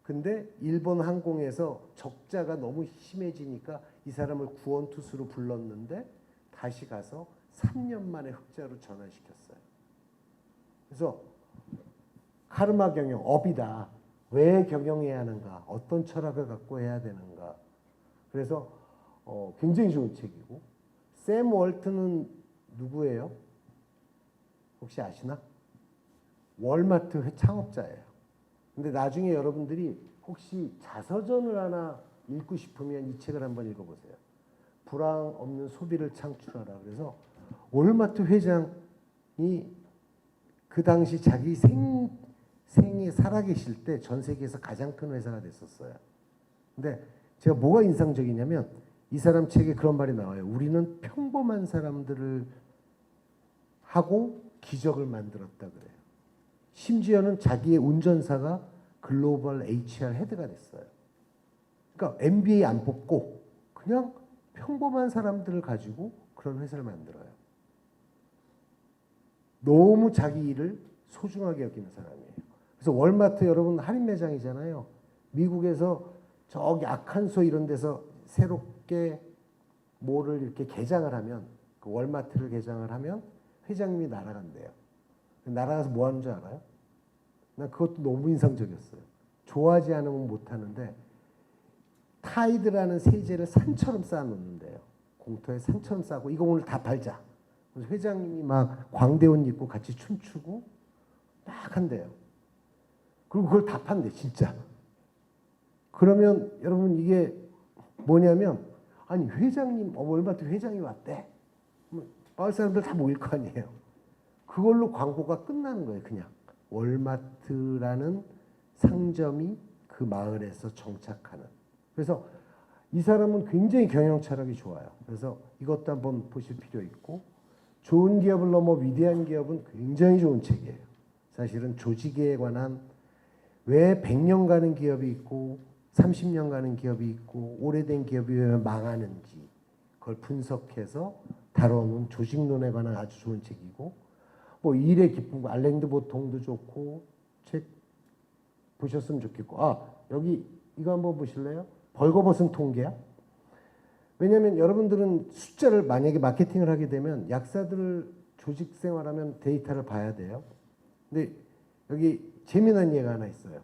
근데 일본 항공에서 적자가 너무 심해지니까 이 사람을 구원투수로 불렀는데 다시 가서 3년 만에 흑자로 전환시켰어요. 그래서 카르마 경영, 업이다. 왜 경영해야 하는가? 어떤 철학을 갖고 해야 되는가? 그래서 굉장히 좋은 책이고 샘 월트는 누구예요? 혹시 아시나? 월마트 창업자예요. 근데 나중에 여러분들이 혹시 자서전을 하나 읽고 싶으면 이 책을 한번 읽어보세요. 불황 없는 소비를 창출하라. 그래서 월마트 회장이 그 당시 자기 생에 살아계실 때 전 세계에서 가장 큰 회사가 됐었어요. 근데 제가 뭐가 인상적이냐면 이 사람 책에 그런 말이 나와요. 우리는 평범한 사람들을 하고 기적을 만들었다 그래요. 심지어는 자기의 운전사가 글로벌 HR 헤드가 됐어요. 그러니까 MBA 안 뽑고 그냥 평범한 사람들을 가지고 그런 회사를 만들어요. 너무 자기 일을 소중하게 여기는 사람이에요. 그래서 월마트 여러분 할인 매장이잖아요. 미국에서 저기 아칸소 이런 데서 새롭게 뭐를 이렇게 개장을 하면 그 월마트를 개장을 하면 회장님이 날아간대요. 날아가서 뭐 하는 줄 알아요? 난 그것도 너무 인상적이었어요. 좋아하지 않으면 못 하는데 타이드라는 세제를 산처럼 쌓아놓는데요. 공터에 산처럼 쌓고 이거 오늘 다 팔자. 그래서 회장님이 막 광대옷 입고 같이 춤추고 막 한대요. 그리고 그걸 다 판대 진짜. 그러면 여러분 이게 뭐냐면 아니 회장님 월마트 회장이 왔대. 마을 사람들 다 모일 거 아니에요. 그걸로 광고가 끝나는 거예요. 그냥 월마트라는 상점이 그 마을에서 정착하는. 그래서 이 사람은 굉장히 경영 철학이 좋아요. 그래서 이것도 한번 보실 필요 있고 좋은 기업을 넘어 위대한 기업은 굉장히 좋은 책이에요. 사실은 조직에 관한 왜 100년 가는 기업이 있고 30년 가는 기업이 있고 오래된 기업이 왜 망하는지 그걸 분석해서 다뤄놓은 조직론에 관한 아주 좋은 책이고 뭐 일의 기쁨, 알랭드 보통도 좋고 책 보셨으면 좋겠고 여기 이거 한번 보실래요? 벌거벗은 통계야? 왜냐하면 여러분들은 숫자를 만약에 마케팅을 하게 되면 약사들을 조직 생활하면 데이터를 봐야 돼요. 근데 여기 재미난 예가 하나 있어요.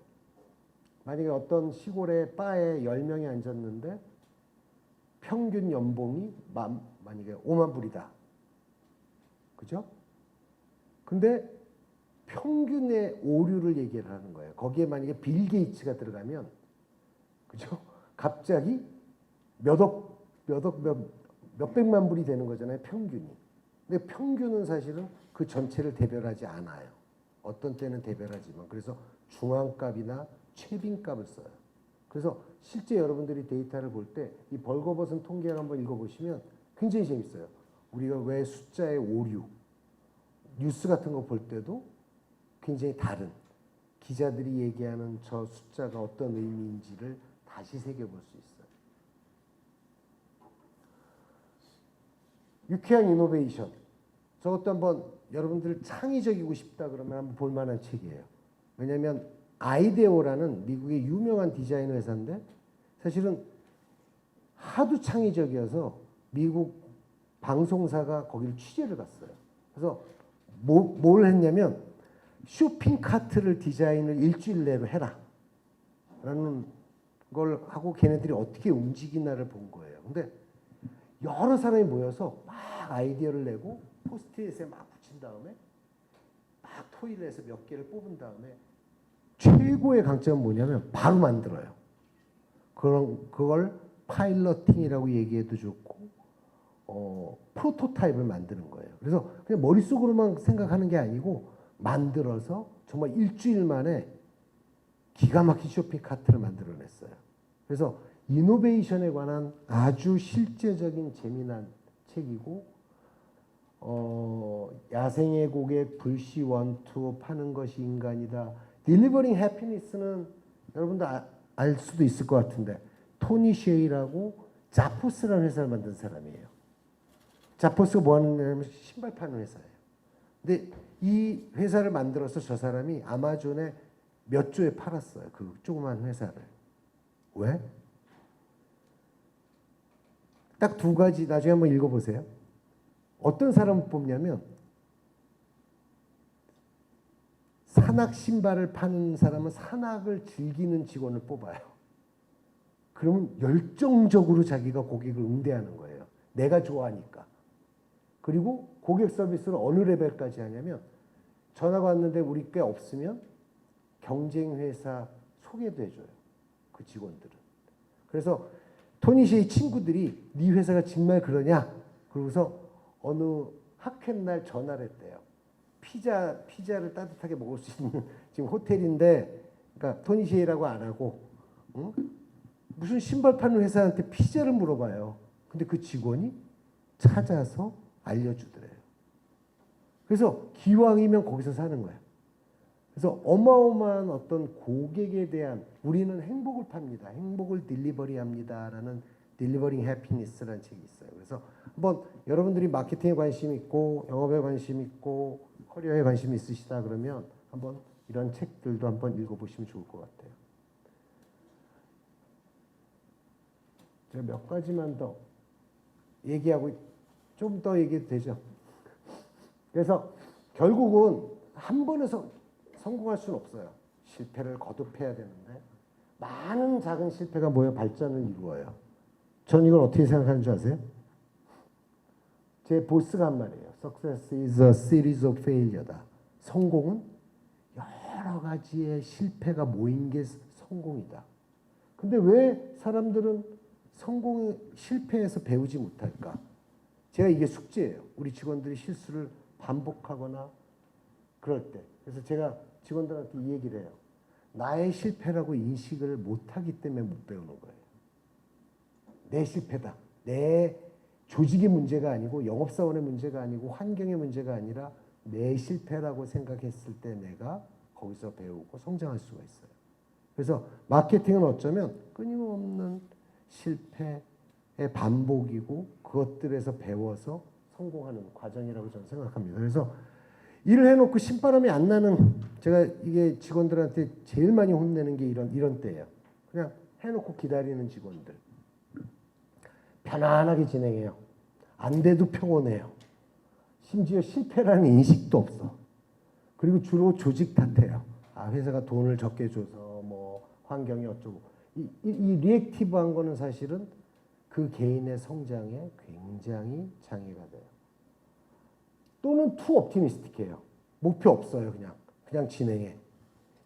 만약에 어떤 시골의 바에 10명이 앉았는데 평균 연봉이 만약에 5만 불이다. 그죠? 근데 평균의 오류를 얘기를 하는 거예요. 거기에 만약에 빌 게이츠가 들어가면 그죠? 갑자기 몇백만 불이 되는 거잖아요. 평균이. 근데 평균은 사실은 그 전체를 대별하지 않아요. 어떤 때는 대별하지만. 그래서 중앙값이나 최빈값을 써요. 그래서 실제 여러분들이 데이터를 볼 때 이 벌거벗은 통계를 한번 읽어보시면 굉장히 재밌어요. 우리가 왜 숫자의 오류, 뉴스 같은 거 볼 때도 굉장히 다른 기자들이 얘기하는 저 숫자가 어떤 의미인지를 다시 새겨볼 수 있어요. 유쾌한 이노베이션. 저것도 한번 여러분들 창의적이고 싶다 그러면 한번 볼 만한 책이에요. 왜냐하면 아이데오라는 미국의 유명한 디자인 회사인데 사실은 하도 창의적이어서 미국 방송사가 거기를 취재를 갔어요. 그래서 뭘 했냐면 쇼핑 카트를 디자인을 일주일 내로 해라 라는 걸 하고 걔네들이 어떻게 움직이나를 본 거예요. 근데 여러 사람이 모여서 막 아이디어를 내고 포스트잇에 막 붙인 다음에 막 토의를 해서 몇 개를 뽑은 다음에 최고의 강점은 뭐냐면 바로 만들어요. 그걸 파일러팅이라고 얘기해도 좋고 프로토타입을 만드는 거예요. 그래서 그냥 머릿속으로만 생각하는 게 아니고 만들어서 정말 일주일 만에 기가 막힌 쇼핑 카트를 만들어냈어요. 그래서 이노베이션에 관한 아주 실제적인 재미난 책이고 야생의 고객 불시 원투 파는 것이 인간이다. 딜리버링 해피니스는 여러분도 알 수도 있을 것 같은데 토니 쉐이라고 자포스라는 회사를 만든 사람이에요. 자포스가 뭐 하는 데냐면 신발 파는 회사예요. 근데 이 회사를 만들어서 저 사람이 아마존에 몇 조에 팔았어요. 그 조그만 회사를. 왜? 딱 두 가지 나중에 한번 읽어보세요. 어떤 사람을 뽑냐면 산악 신발을 파는 사람은 산악을 즐기는 직원을 뽑아요. 그러면 열정적으로 자기가 고객을 응대하는 거예요. 내가 좋아하니까. 그리고 고객 서비스를 어느 레벨까지 하냐면 전화가 왔는데 우리 게 없으면 경쟁 회사 소개도 해줘요. 그 직원들은. 그래서 토니 씨의 친구들이 네 회사가 정말 그러냐? 그러고서 어느 학회 날 전화를 했대요. 피자를 따뜻하게 먹을 수 있는 지금 호텔인데, 그러니까 토니 씨라고 안 하고, 응? 무슨 신발 파는 회사한테 피자를 물어봐요. 근데 그 직원이 찾아서 알려주더래요. 그래서 기왕이면 거기서 사는 거예요. 그래서 어마어마한 어떤 고객에 대한, 우리는 행복을 팝니다. 행복을 딜리버리 합니다라는 딜리버링 해피니스라는 책이 있어요. 그래서 한번 여러분들이 마케팅에 관심 있고 영업에 관심 있고 커리어에 관심 있으시다 그러면 한번 이런 책들도 한번 읽어보시면 좋을 것 같아요. 제가 몇 가지만 더 얘기하고 좀 더 얘기해도 되죠. 그래서 결국은 한 번에서 성공할 수는 없어요. 실패를 거듭해야 되는데 많은 작은 실패가 모여 발전을 이루어요. 전 이걸 어떻게 생각하는 줄 아세요? 제 보스가 한 말이에요. Success is a series of failure다. 성공은 여러 가지의 실패가 모인 게 성공이다. 근데 왜 사람들은 실패해서 배우지 못할까? 제가 이게 숙제예요. 우리 직원들이 실수를 반복하거나 그럴 때. 그래서 제가 직원들한테 이 얘기를 해요. 나의 실패라고 인식을 못하기 때문에 못 배우는 거예요. 내 실패다. 내 조직의 문제가 아니고 영업사원의 문제가 아니고 환경의 문제가 아니라 내 실패라고 생각했을 때 내가 거기서 배우고 성장할 수가 있어요. 그래서 마케팅은 어쩌면 끊임없는 실패의 반복이고 그것들에서 배워서 성공하는 과정이라고 저는 생각합니다. 그래서 일을 해놓고 신바람이 안 나는, 제가 이게 직원들한테 제일 많이 혼내는 게 이런 때예요. 그냥 해놓고 기다리는 직원들. 편안하게 진행해요. 안 돼도 평온해요. 심지어 실패라는 인식도 없어. 그리고 주로 조직 탓해요. 아, 회사가 돈을 적게 줘서 뭐 환경이 어쩌고. 이 리액티브한 거는 사실은 그 개인의 성장에 굉장히 장애가 돼요. 또는 투 옵티미스틱해요. 목표 없어요. 그냥 진행해.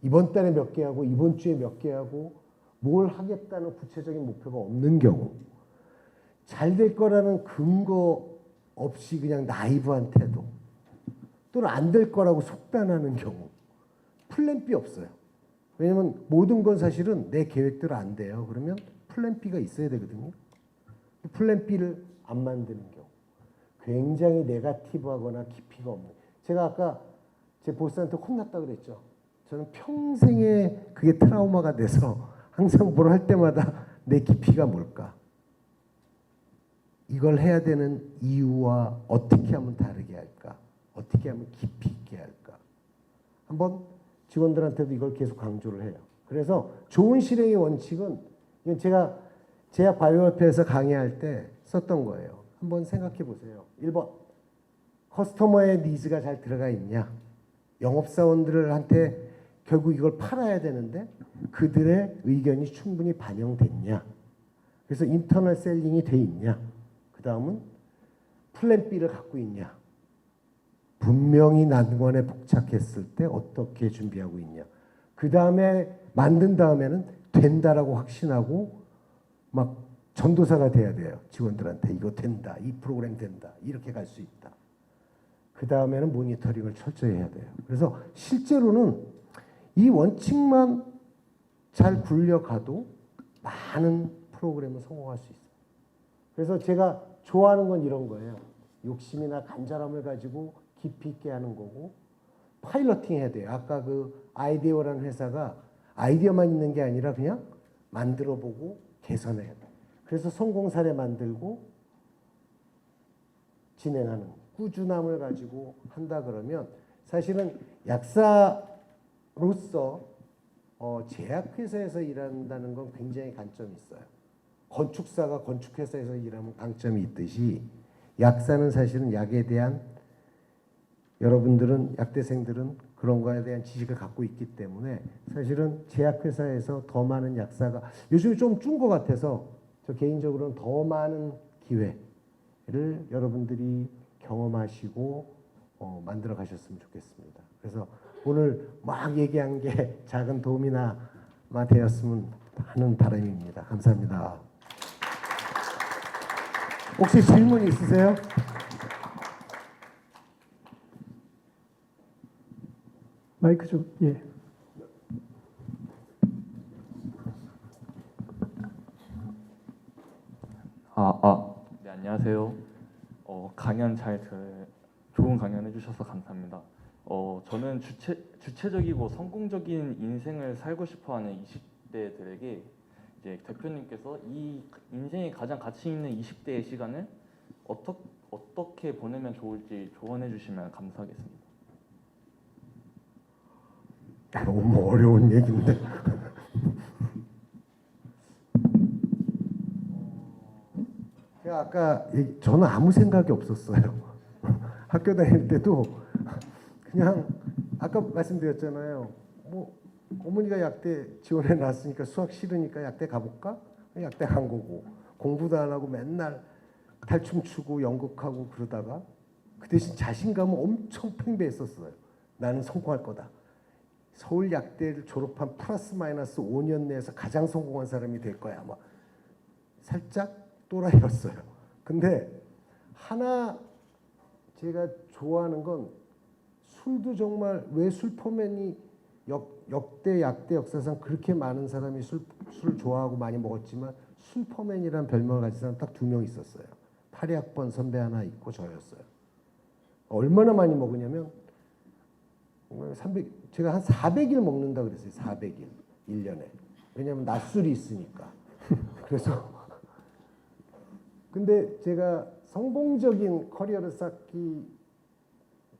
이번 달에 몇 개 하고 이번 주에 몇 개 하고 뭘 하겠다는 구체적인 목표가 없는 경우, 잘 될 거라는 근거 없이 그냥 나이브한 태도, 또는 안 될 거라고 속단하는 경우, 플랜 B 없어요. 왜냐면 모든 건 사실은 내 계획대로 안 돼요. 그러면 플랜 B가 있어야 되거든요. 플랜 B를 안 만드는 경우, 굉장히 네거티브하거나 깊이가 없는. 제가 아까 제 보스한테 혼났다 그랬죠. 저는 평생에 그게 트라우마가 돼서 항상 뭘 할 때마다 내 깊이가 뭘까? 이걸 해야 되는 이유와 어떻게 하면 다르게 할까? 어떻게 하면 깊이 있게 할까? 한번 직원들한테도 이걸 계속 강조를 해요. 그래서 좋은 실행의 원칙은, 이건 제가 제약 바이오협회에서 강의할 때 썼던 거예요. 한번 생각해 보세요. 1번, 커스터머의 니즈가 잘 들어가 있냐? 영업사원들한테 결국 이걸 팔아야 되는데 그들의 의견이 충분히 반영됐냐? 그래서 인터널 셀링이 돼 있냐? 그 다음은 플랜 B를 갖고 있냐? 분명히 난관에 봉착했을 때 어떻게 준비하고 있냐? 그 다음에 만든 다음에는 된다라고 확신하고 막 전도사가 돼야 돼요. 직원들한테 이거 된다, 이 프로그램 된다, 이렇게 갈 수 있다. 그 다음에는 모니터링을 철저히 해야 돼요. 그래서 실제로는 이 원칙만 잘 굴려가도 많은 프로그램을 성공할 수 있어요. 그래서 제가 좋아하는 건 이런 거예요. 욕심이나 간절함을 가지고 깊이 있게 하는 거고, 파일러팅 해야 돼요. 아까 그 아이디어라는 회사가 아이디어만 있는 게 아니라 그냥 만들어보고 개선해야 돼요. 그래서 성공 사례 만들고 진행하는 꾸준함을 가지고 한다 그러면, 사실은 약사로서 제약회사에서 일한다는 건 굉장히 관점이 있어요. 건축사가 건축회사에서 일하면 강점이 있듯이 약사는 사실은 약에 대한, 여러분들은 약대생들은 그런 거에 대한 지식을 갖고 있기 때문에 사실은 제약회사에서 더 많은 약사가, 요즘에 좀 준 것 같아서 저 개인적으로는 더 많은 기회를 여러분들이 경험하시고 만들어 가셨으면 좋겠습니다. 그래서 오늘 막 얘기한 게 작은 도움이나마 되었으면 하는 바람입니다. 감사합니다. 혹시 질문 있으세요? 마이크 좀, 예. 네, 안녕하세요. 강연 좋은 강연 해주셔서 감사합니다. 저는 주체적이고 성공적인 인생을 살고 싶어하는 20대들에게 이제 대표님께서 이 인생에 가장 가치 있는 20대의 시간을 어떻게 보내면 좋을지 조언해 주시면 감사하겠습니다. 너무 어려운 얘기인데. 제가 아까 저는 아무 생각이 없었어요. 학교 다닐 때도 그냥 아까 말씀드렸잖아요. 뭐 어머니가 약대 지원해 놨으니까 수학 싫으니까 약대 가볼까? 약대 간 거고 공부도 안 하고 맨날 탈춤 추고 연극하고 그러다가 그 대신 자신감은 엄청 팽배했었어요. 나는 성공할 거다. 서울 약대를 졸업한 플러스 마이너스 5년 내에서 가장 성공한 사람이 될 거야. 막 살짝 또라이였어요. 근데 하나 제가 좋아하는 건 술도 정말 왜 술퍼맨이 역대 약대 역사상 그렇게 많은 사람이 술을 좋아하고 많이 먹었지만 술퍼맨이라는 별명을 가진 사람 딱 2명 있었어요. 82학번 선배 하나 있고 저였어요. 얼마나 많이 먹으냐면 제가 한 400일 먹는다 그랬어요. 400일 1년에. 왜냐하면 낮술이 있으니까. 그래서 근데 제가 성공적인 커리어를 쌓기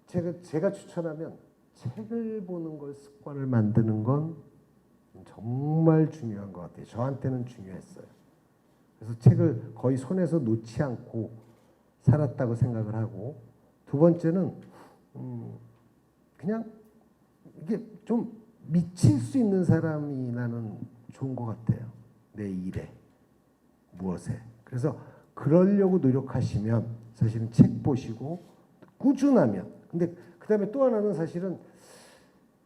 제가 추천하면 책을 보는 걸 습관을 만드는 건 정말 중요한 것 같아요. 저한테는 중요했어요. 그래서 책을 거의 손에서 놓지 않고 살았다고 생각을 하고 두 번째는 그냥 이게 좀 미칠 수 있는 사람이 나는 좋은 것 같아요. 내 일에 무엇에. 그래서 그러려고 노력하시면 사실은 책 보시고 꾸준하면 근데 그다음에 또 하나는 사실은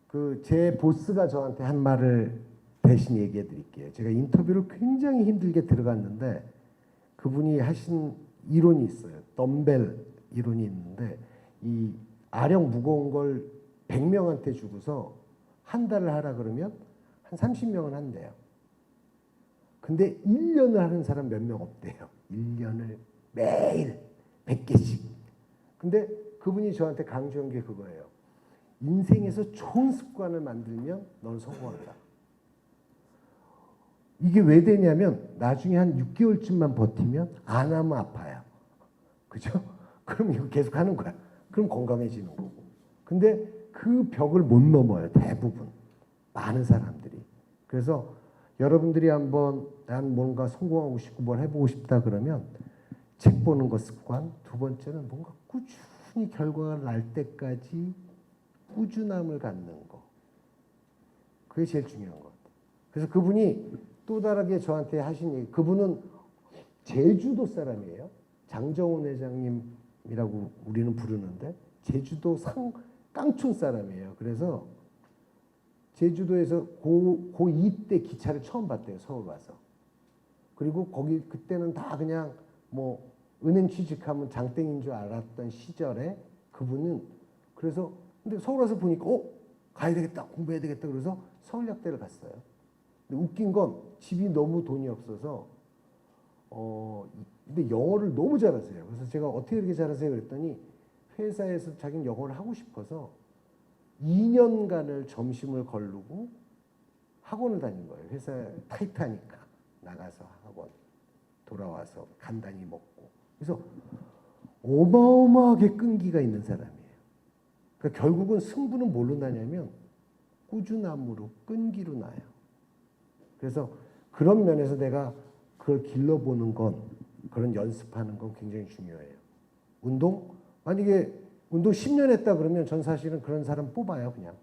그 제 보스가 저한테 한 말을 대신 얘기해 드릴게요. 제가 인터뷰를 굉장히 힘들게 들어갔는데 그분이 하신 이론이 있어요. 덤벨 이론이 있는데 이 아령 무거운 걸 100명한테 주고서 한 달을 하라 그러면 한 30명은 한대요. 근데 1년을 하는 사람 몇 명 없대요. 1년을 매일 100개씩. 근데 그분이 저한테 강조한 게 그거예요. 인생에서 좋은 습관을 만들면 너는 성공한다. 이게 왜 되냐면 나중에 한 6개월쯤만 버티면 안 하면 아파요. 그죠? 그럼 이거 계속 하는 거야. 그럼 건강해지는 거고. 근데 그 벽을 못 넘어요. 대부분. 많은 사람들이. 그래서 여러분들이 한번 난 뭔가 성공하고 싶고 뭘 해보고 싶다 그러면 책 보는 거 습관. 두 번째는 뭔가 꾸준히 결과가 날 때까지 꾸준함을 갖는 거. 그게 제일 중요한 것 같아요. 그래서 그분이 또 다르게 저한테 하신 얘기. 그분은 제주도 사람이에요. 장정훈 회장님이라고 우리는 부르는데 제주도 깡촌 사람이에요. 그래서 제주도에서 고2 때 기차를 처음 봤대요. 서울 와서. 그리고 거기 그때는 다 그냥 뭐 은행 취직하면 장땡인 줄 알았던 시절에 그분은 그래서 근데 서울 와서 보니까 가야 되겠다. 공부해야 되겠다. 그래서 서울약대를 갔어요. 근데 웃긴 건 집이 너무 돈이 없어서 근데 영어를 너무 잘하세요. 그래서 제가 어떻게 그렇게 잘하세요? 그랬더니 회사에서 자기는 영어를 하고 싶어서 2년간을 점심을 거르고 학원을 다닌 거예요. 회사 타이트하니까 나가서 학원 돌아와서 간단히 먹고 그래서 어마어마하게 끈기가 있는 사람이에요. 그러니까 결국은 승부는 뭘로 나냐면 꾸준함으로 끈기로 나요. 그래서 그런 면에서 내가 그걸 길러보는 건 그런 연습하는 건 굉장히 중요해요. 운동? 만약에 운동 10년 했다 그러면 전 사실은 그런 사람 뽑아요. 그냥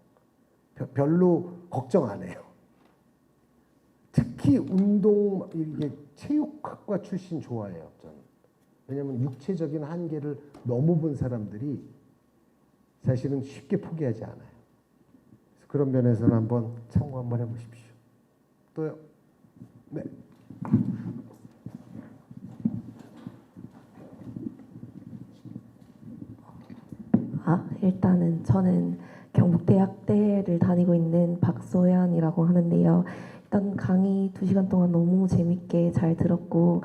별로 걱정 안 해요. 특히 운동 이게 체육학과 출신 좋아해요. 저는 왜냐하면 육체적인 한계를 너무 본 사람들이 사실은 쉽게 포기하지 않아요. 그래서 그런 면에서는 한번 참고 한번 해보십시오. 또요. 네. 일단은 저는 경북대학대를 다니고 있는 박소연이라고 하는데요. 일단 강의 2시간 동안 너무 재밌게 잘 들었고,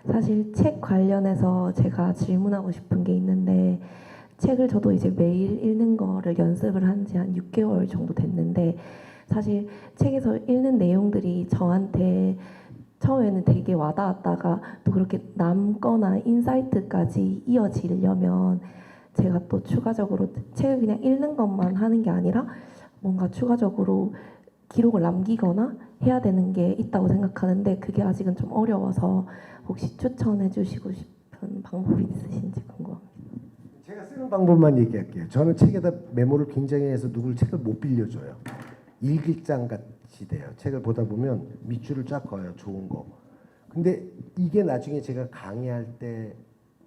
사실 책 관련해서 제가 질문하고 싶은 게 있는데, 책을 저도 이제 매일 읽는 거를 연습을 한 지 한 6개월 정도 됐는데, 사실 책에서 읽는 내용들이 저한테 처음에는 되게 와닿았다가 또 그렇게 남거나 인사이트까지 이어지려면 제가 또 추가적으로 책을 그냥 읽는 것만 하는 게 아니라 뭔가 추가적으로 기록을 남기거나 해야 되는 게 있다고 생각하는데, 그게 아직은 좀 어려워서 혹시 추천해 주시고 싶은 방법이 있으신지 궁금합니다. 제가 쓰는 방법만 얘기할게요. 저는 책에다 메모를 굉장히 해서 누굴 책을 못 빌려줘요. 일기장 같이 돼요. 책을 보다 보면 밑줄을 쫙 그어요. 좋은 거. 근데 이게 나중에 제가 강의할 때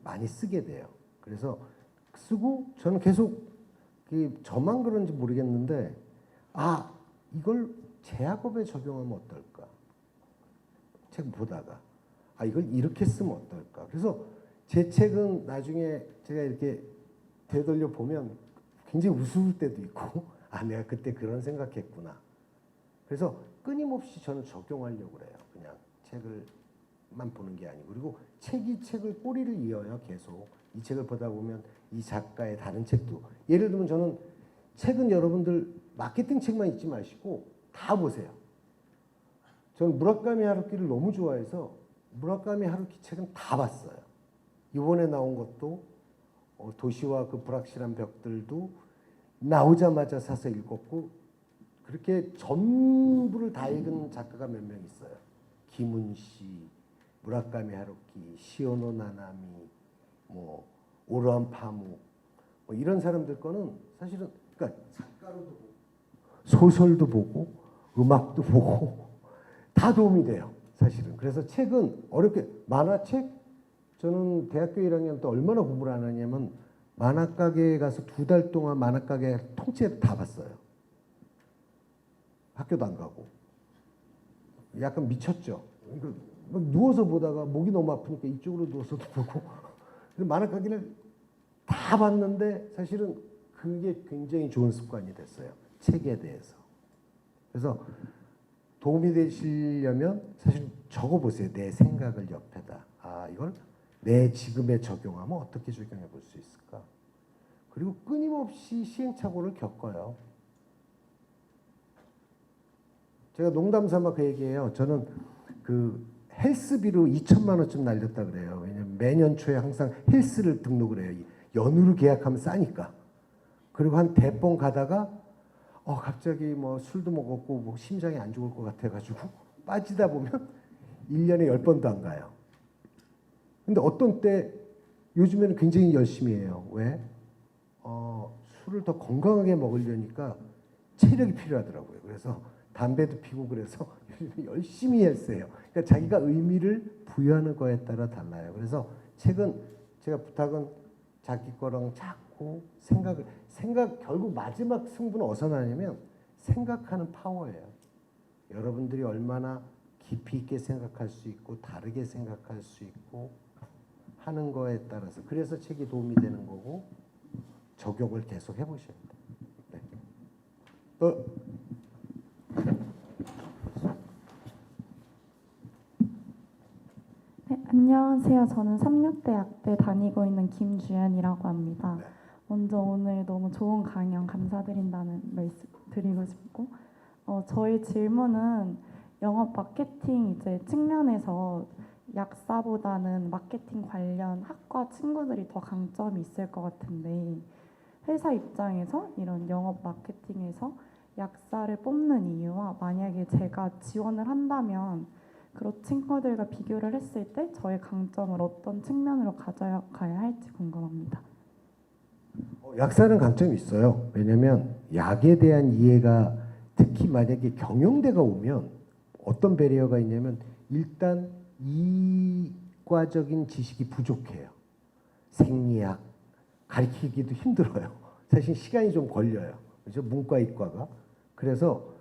많이 쓰게 돼요. 그래서 쓰고 저는 계속 저만 그런지 모르겠는데 이걸 제 학업에 적용하면 어떨까? 책 보다가 이걸 이렇게 쓰면 어떨까? 그래서 제 책은 나중에 제가 이렇게 되돌려 보면 굉장히 우스울 때도 있고 내가 그때 그런 생각했구나. 그래서 끊임없이 저는 적용하려고 그래요. 그냥 책을만 보는 게 아니고. 그리고 책이 책을 꼬리를 이어요. 계속. 이 책을 보다 보면 이 작가의 다른 책도. 예를 들면 저는 책은 여러분들 마케팅 책만 읽지 마시고 다 보세요. 저는 무라카미 하루키를 너무 좋아해서 무라카미 하루키 책은 다 봤어요. 이번에 나온 것도 도시와 그 불확실한 벽들도 나오자마자 사서 읽었고, 그렇게 전부를 다 읽은 작가가 몇 명 있어요. 김훈씨, 무라카미 하루키, 시오노 나나미, 오르한 파무, 이런 사람들 거는 사실은 그러니까 작가로도 보고 소설도 보고 음악도 보고 다 도움이 돼요. 사실은. 그래서 책은 어렵게 만화책 저는 대학교 1학년 때 얼마나 공부를 안 하냐면 만화가게에 가서 2달 동안 만화가게 통째로 다 봤어요. 학교도 안 가고. 약간 미쳤죠. 그러니까 막 누워서 보다가 목이 너무 아프니까 이쪽으로 누워서도 보고 만화가게를 다 봤는데 사실은 그게 굉장히 좋은 습관이 됐어요. 책에 대해서. 그래서 도움이 되시려면 사실 적어보세요. 내 생각을 옆에다. 이걸 내 지금에 적용하면 어떻게 적용해 볼 수 있을까? 그리고 끊임없이 시행착오를 겪어요. 제가 농담 삼아 그 얘기해요. 저는 그 헬스비로 2천만 원쯤 날렸다 그래요. 왜냐면 매년 초에 항상 헬스를 등록을 해요. 연으로 계약하면 싸니까. 그리고 한 대번 가다가 갑자기 술도 먹었고 심장이 안 좋을 것 같아가지고 빠지다 보면 1년에 10번도 안 가요. 근데 어떤 때 요즘에는 굉장히 열심히 해요. 왜? 술을 더 건강하게 먹으려니까 체력이 필요하더라고요. 그래서 담배도 피고 그래서 열심히 헬스해요. 그러니까 자기가 의미를 부여하는 거에 따라 달라요. 그래서 책은 제가 부탁은 자기 거랑 자꾸 생각 결국 마지막 승부는 어디서 나냐면 생각하는 파워예요. 여러분들이 얼마나 깊이 있게 생각할 수 있고 다르게 생각할 수 있고 하는 거에 따라서 그래서 책이 도움이 되는 거고 적용을 계속 해보셔야 돼요. 네. 네, 안녕하세요. 저는 삼육대학대 다니고 있는 김주연이라고 합니다. 먼저 오늘 너무 좋은 강연 감사드린다는 말씀 드리고 싶고, 저희 질문은 영업 마케팅 이제 측면에서 약사보다는 마케팅 관련 학과 친구들이 더 강점이 있을 것 같은데, 회사 입장에서 이런 영업 마케팅에서 약사를 뽑는 이유와 만약에 제가 지원을 한다면 그런 친구들과 비교를 했을 때 저의 강점을 어떤 측면으로 가져가야 할지 궁금합니다. 약사는 강점이 있어요. 왜냐하면 약에 대한 이해가 특히 만약에 경영대가 오면 어떤 배리어가 있냐면 일단 이과적인 지식이 부족해요. 생리학 가르치기도 힘들어요. 사실 시간이 좀 걸려요. 그렇죠? 문과 이과가. 그래서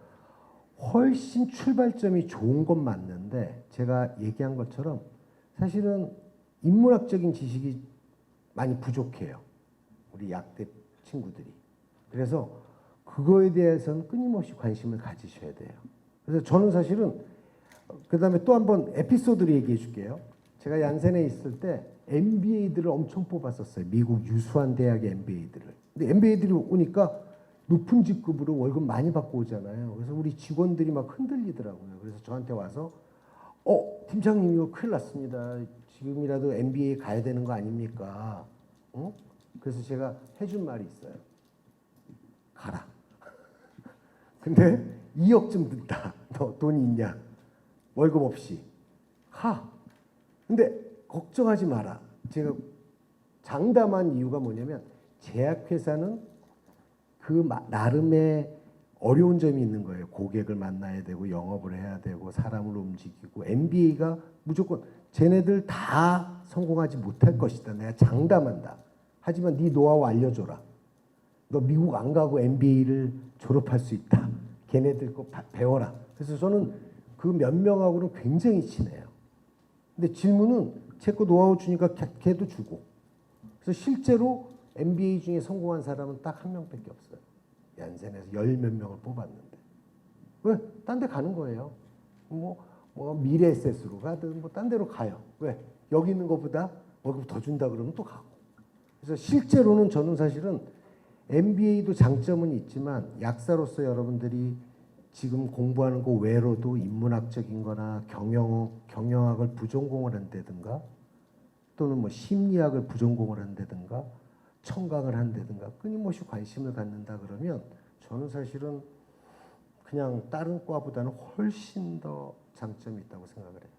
훨씬 출발점이 좋은 건 맞는데 제가 얘기한 것처럼 사실은 인문학적인 지식이 많이 부족해요. 우리 약대 친구들이. 그래서 그거에 대해서는 끊임없이 관심을 가지셔야 돼요. 그래서 저는 사실은 그다음에 또 한 번 에피소드를 얘기해 줄게요. 제가 얀센에 있을 때 MBA들을 엄청 뽑았었어요. 미국 유수한 대학의 MBA들을. 근데 MBA들이 오니까 높은 직급으로 월급 많이 받고 오잖아요. 그래서 우리 직원들이 막 흔들리더라고요. 그래서 저한테 와서 팀장님 이거 큰일 났습니다. 지금이라도 MBA 가야 되는 거 아닙니까? 그래서 제가 해준 말이 있어요. 가라. 근데 2억쯤 든다. 너 돈 있냐? 월급 없이. 가. 근데 걱정하지 마라. 제가 장담한 이유가 뭐냐면 제약회사는 그 나름의 어려운 점이 있는 거예요. 고객을 만나야 되고 영업을 해야 되고 사람을 움직이고 MBA가 무조건 쟤네들 다 성공하지 못할 것이다. 내가 장담한다. 하지만 네 노하우 알려줘라. 너 미국 안 가고 MBA를 졸업할 수 있다. 걔네들 거 배워라. 그래서 저는 그 몇 명하고는 굉장히 친해요. 근데 질문은 제 거 노하우 주니까 걔도 주고. 그래서 실제로 MBA 중에 성공한 사람은 딱 한 명밖에 없어요. 얀센에서 10몇 명을 뽑았는데. 왜? 딴 데 가는 거예요. 뭐 미래에셋으로 가든 뭐 딴 데로 가요. 왜? 여기 있는 것보다 월급 더 준다 그러면 또 가고. 그래서 실제로는 저는 사실은 MBA도 장점은 있지만 약사로서 여러분들이 지금 공부하는 거 외로도 인문학적인 거나 경영학을 부전공을 한다든가 또는 뭐 심리학을 부전공을 한다든가 청강을 한다든가 끊임없이 관심을 갖는다 그러면 저는 사실은 그냥 다른 과보다는 훨씬 더 장점이 있다고 생각을 해요.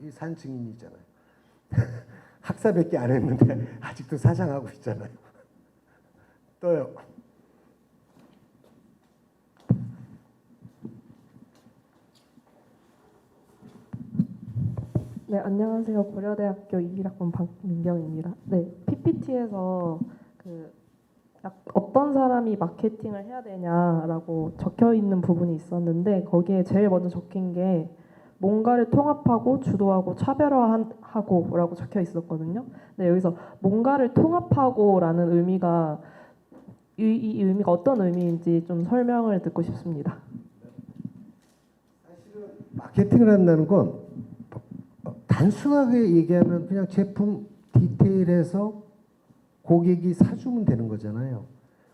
이 산 증인이잖아요. 학사밖에 안 했는데 아직도 사장하고 있잖아요. 또요. 네, 안녕하세요. 고려대학교 21학번 박민경입니다. 네, PPT에서 어떤 사람이 마케팅을 해야 되냐라고 적혀 있는 부분이 있었는데 거기에 제일 먼저 적힌 게 뭔가를 통합하고 주도하고 차별화하고라고 적혀 있었거든요. 네, 여기서 뭔가를 통합하고라는 의미가 이 의미가 어떤 의미인지 좀 설명을 듣고 싶습니다. 사실은 마케팅을 한다는 건 단순하게 얘기하면 그냥 제품 디테일해서 고객이 사주면 되는 거잖아요.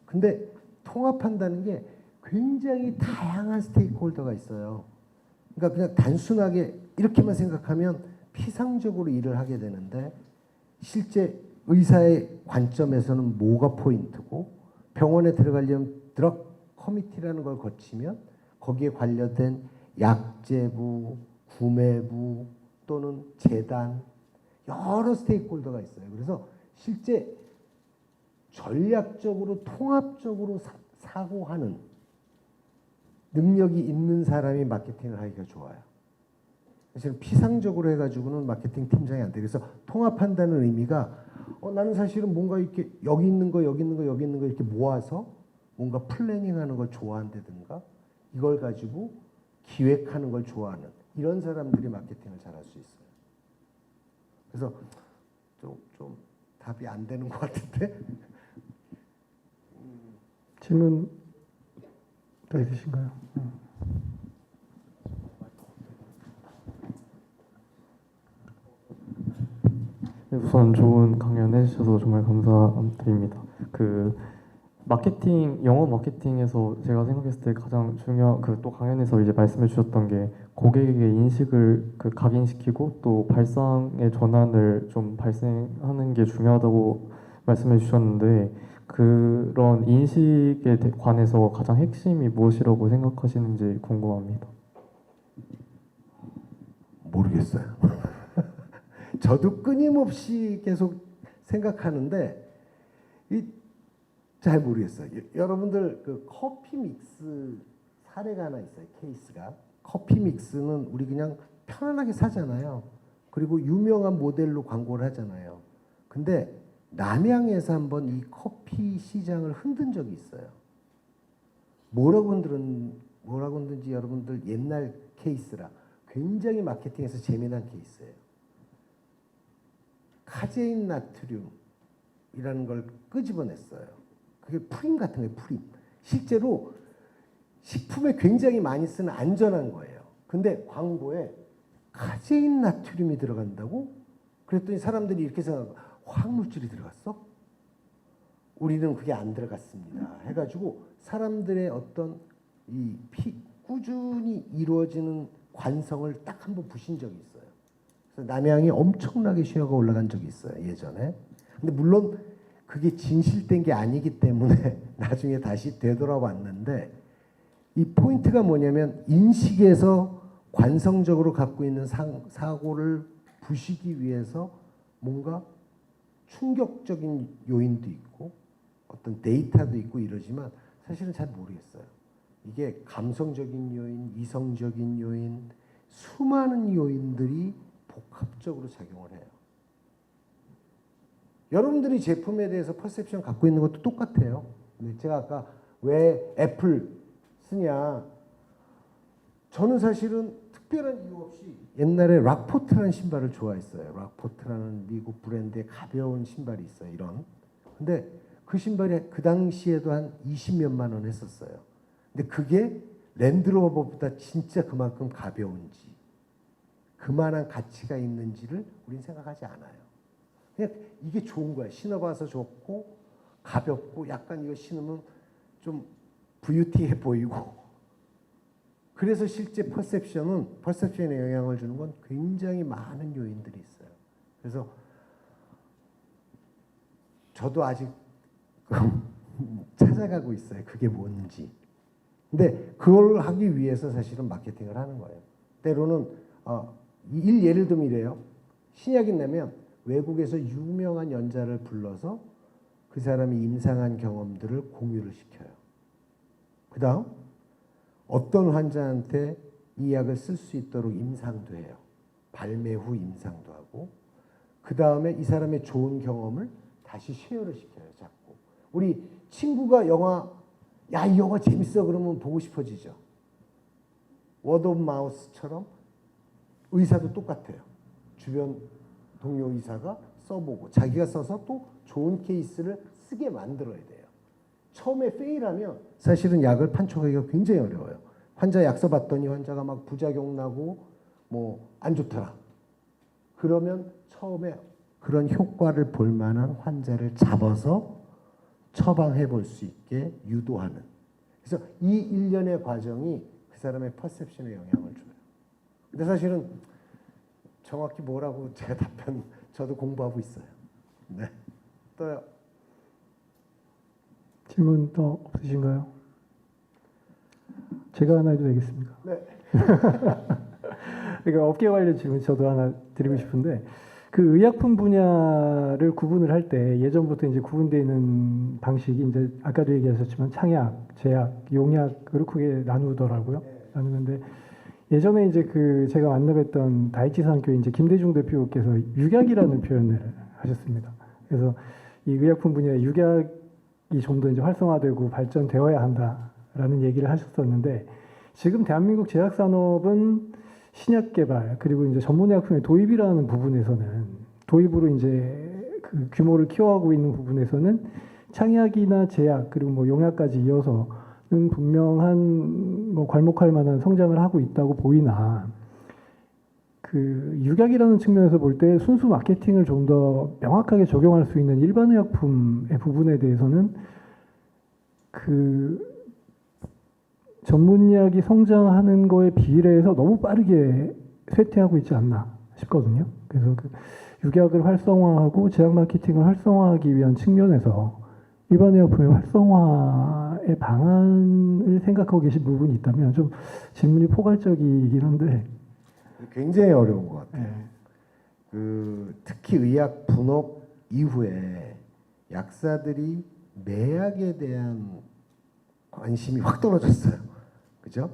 근데 통합한다는 게 굉장히 다양한 스테이크홀더가 있어요. 그러니까 그냥 단순하게 이렇게만 생각하면 피상적으로 일을 하게 되는데 실제 의사의 관점에서는 뭐가 포인트고 병원에 들어가려면 드럭 커미티라는 걸 거치면 거기에 관련된 약제부, 구매부 또는 재단 여러 스테이크홀더가 있어요. 그래서 실제 전략적으로 통합적으로 사고하는 능력이 있는 사람이 마케팅을 하기가 좋아요. 사실 피상적으로 해가지고는 마케팅 팀장이 안 돼요. 그래서 통합한다는 의미가 나는 사실은 뭔가 이렇게 여기 있는 거 여기 있는 거 여기 있는 거 이렇게 모아서 뭔가 플래닝하는 걸 좋아한다든가 이걸 가지고 기획하는 걸 좋아하는 이런 사람들이 마케팅을 잘할 수 있어요. 그래서 좀 답이 안 되는 것 같은데. 질문 더 있으신가요? 네, 우선 좋은 강연 해주셔서 정말 감사드립니다. 영어 마케팅에서 제가 생각했을 때 가장 중요한 또 강연에서 이제 말씀해 주셨던 게 고객의 인식을 각인시키고 또 발상의 전환을 좀 발생하는 게 중요하다고 말씀해 주셨는데 그런 인식에 관해서 가장 핵심이 무엇이라고 생각하시는지 궁금합니다. 모르겠어요. 저도 끊임없이 계속 생각하는데 잘 모르겠어요. 여러분들 그 커피 믹스 사례가 하나 있어요. 케이스가 커피 믹스는 우리 그냥 편안하게 사잖아요. 그리고 유명한 모델로 광고를 하잖아요. 근데 남양에서 한번 이 커피 시장을 흔든 적이 있어요. 뭐라고 흔든지 여러분들 옛날 케이스라 굉장히 마케팅에서 재미난 케이스예요. 카제인 나트륨이라는 걸 끄집어냈어요. 그게 프림 같은 거예요. 프림. 실제로 식품에 굉장히 많이 쓰는 안전한 거예요. 근데 광고에 카제인 나트륨이 들어간다고? 그랬더니 사람들이 이렇게 생각하고 화학물질이 들어갔어? 우리는 그게 안 들어갔습니다. 해가지고 사람들의 어떤 꾸준히 이루어지는 관성을 딱 한번 부신 적이 있어요. 그래서 남양이 엄청나게 쉐어가 올라간 적이 있어요. 예전에. 근데 물론 그게 진실된 게 아니기 때문에 나중에 다시 되돌아왔는데 이 포인트가 뭐냐면 인식에서 관성적으로 갖고 있는 사고를 부시기 위해서 뭔가 충격적인 요인도 있고 어떤 데이터도 있고 이러지만 사실은 잘 모르겠어요. 이게 감성적인 요인, 이성적인 요인, 수많은 요인들이 복합적으로 작용을 해요. 여러분들이 제품에 대해서 퍼셉션 갖고 있는 것도 똑같아요. 근데 제가 아까 왜 애플 쓰냐? 저는 사실은 특별한 이유 없이 옛날에 락포트라는 신발을 좋아했어요. 락포트라는 미국 브랜드의 가벼운 신발이 있어요. 이런. 근데 그 신발이 그 당시에도 한 20몇만 원 했었어요. 근데 그게 랜드로버보다 진짜 그만큼 가벼운지 그만한 가치가 있는지를 우리는 생각하지 않아요. 그냥 이게 좋은 거야. 신어봐서 좋고 가볍고 약간 이거 신으면 좀 부유티해 보이고 그래서 실제 퍼셉션에 영향을 주는 건 굉장히 많은 요인들이 있어요. 그래서 저도 아직 찾아가고 있어요. 그게 뭔지. 근데 그걸 하기 위해서 사실은 마케팅을 하는 거예요. 때로는 예를 들면 이래요. 신약이 나면 외국에서 유명한 연자를 불러서 그 사람이 임상한 경험들을 공유를 시켜요. 그 다음 어떤 환자한테 이 약을 쓸 수 있도록 임상도 해요. 발매 후 임상도 하고 그 다음에 이 사람의 좋은 경험을 다시 쉐어를 시켜요. 자꾸. 우리 친구가 야, 이 영화 재밌어 그러면 보고 싶어지죠. 워드 오브 마우스처럼 의사도 똑같아요. 주변 동료 의사가 써보고 자기가 써서 또 좋은 케이스를 쓰게 만들어야 돼요. 처음에 페일하면 사실은 약을 판촉하기가 굉장히 어려워요. 환자 약 써봤더니 환자가 막 부작용 나고 뭐 안 좋더라. 그러면 처음에 그런 효과를 볼 만한 환자를 잡아서 처방해 볼 수 있게 유도하는. 그래서 이 일련의 과정이 그 사람의 퍼셉션에 영향을 줘요. 근데 사실은 정확히 뭐라고 제가 답변 저도 공부하고 있어요. 네. 또요. 질문 더 없으신가요? 제가 하나 해도 되겠습니까? 네. 그러니까 업계 관련 질문 저도 하나 드리고 싶은데 그 의약품 분야를 구분을 할 때 예전부터 이제 구분되어 있는 방식이 이제 아까도 얘기하셨지만 창약, 제약, 용약으로 크게 나누더라고요. 나누는데 예전에 이제 그 제가 만나뵀던 다이치 산교 이제 김대중 대표께서 육약이라는 표현을 하셨습니다. 그래서 이 의약품 분야의 육약이 좀 더 이제 활성화되고 발전되어야 한다라는 얘기를 하셨었는데 지금 대한민국 제약 산업은 신약 개발 그리고 이제 전문의약품의 도입이라는 부분에서는 도입으로 이제 그 규모를 키워가고 있는 부분에서는 창약이나 제약 그리고 뭐 용약까지 이어서는 분명한 뭐 괄목할 만한 성장을 하고 있다고 보이나 그 육약이라는 측면에서 볼 때 순수 마케팅을 좀 더 명확하게 적용할 수 있는 일반 의약품의 부분에 대해서는 그 전문의학이 성장하는 거에 비례해서 너무 빠르게 쇠퇴하고 있지 않나 싶거든요. 그래서 그 육약을 활성화하고 제약 마케팅을 활성화하기 위한 측면에서 일반 의약품의 활성화의 방안을 생각하고 계신 부분이 있다면 좀 질문이 포괄적이긴 한데 굉장히 어려운 것 같아요. 네. 그 특히 의약 분업 이후에 약사들이 매약에 대한 관심이 확 떨어졌어요. 그죠?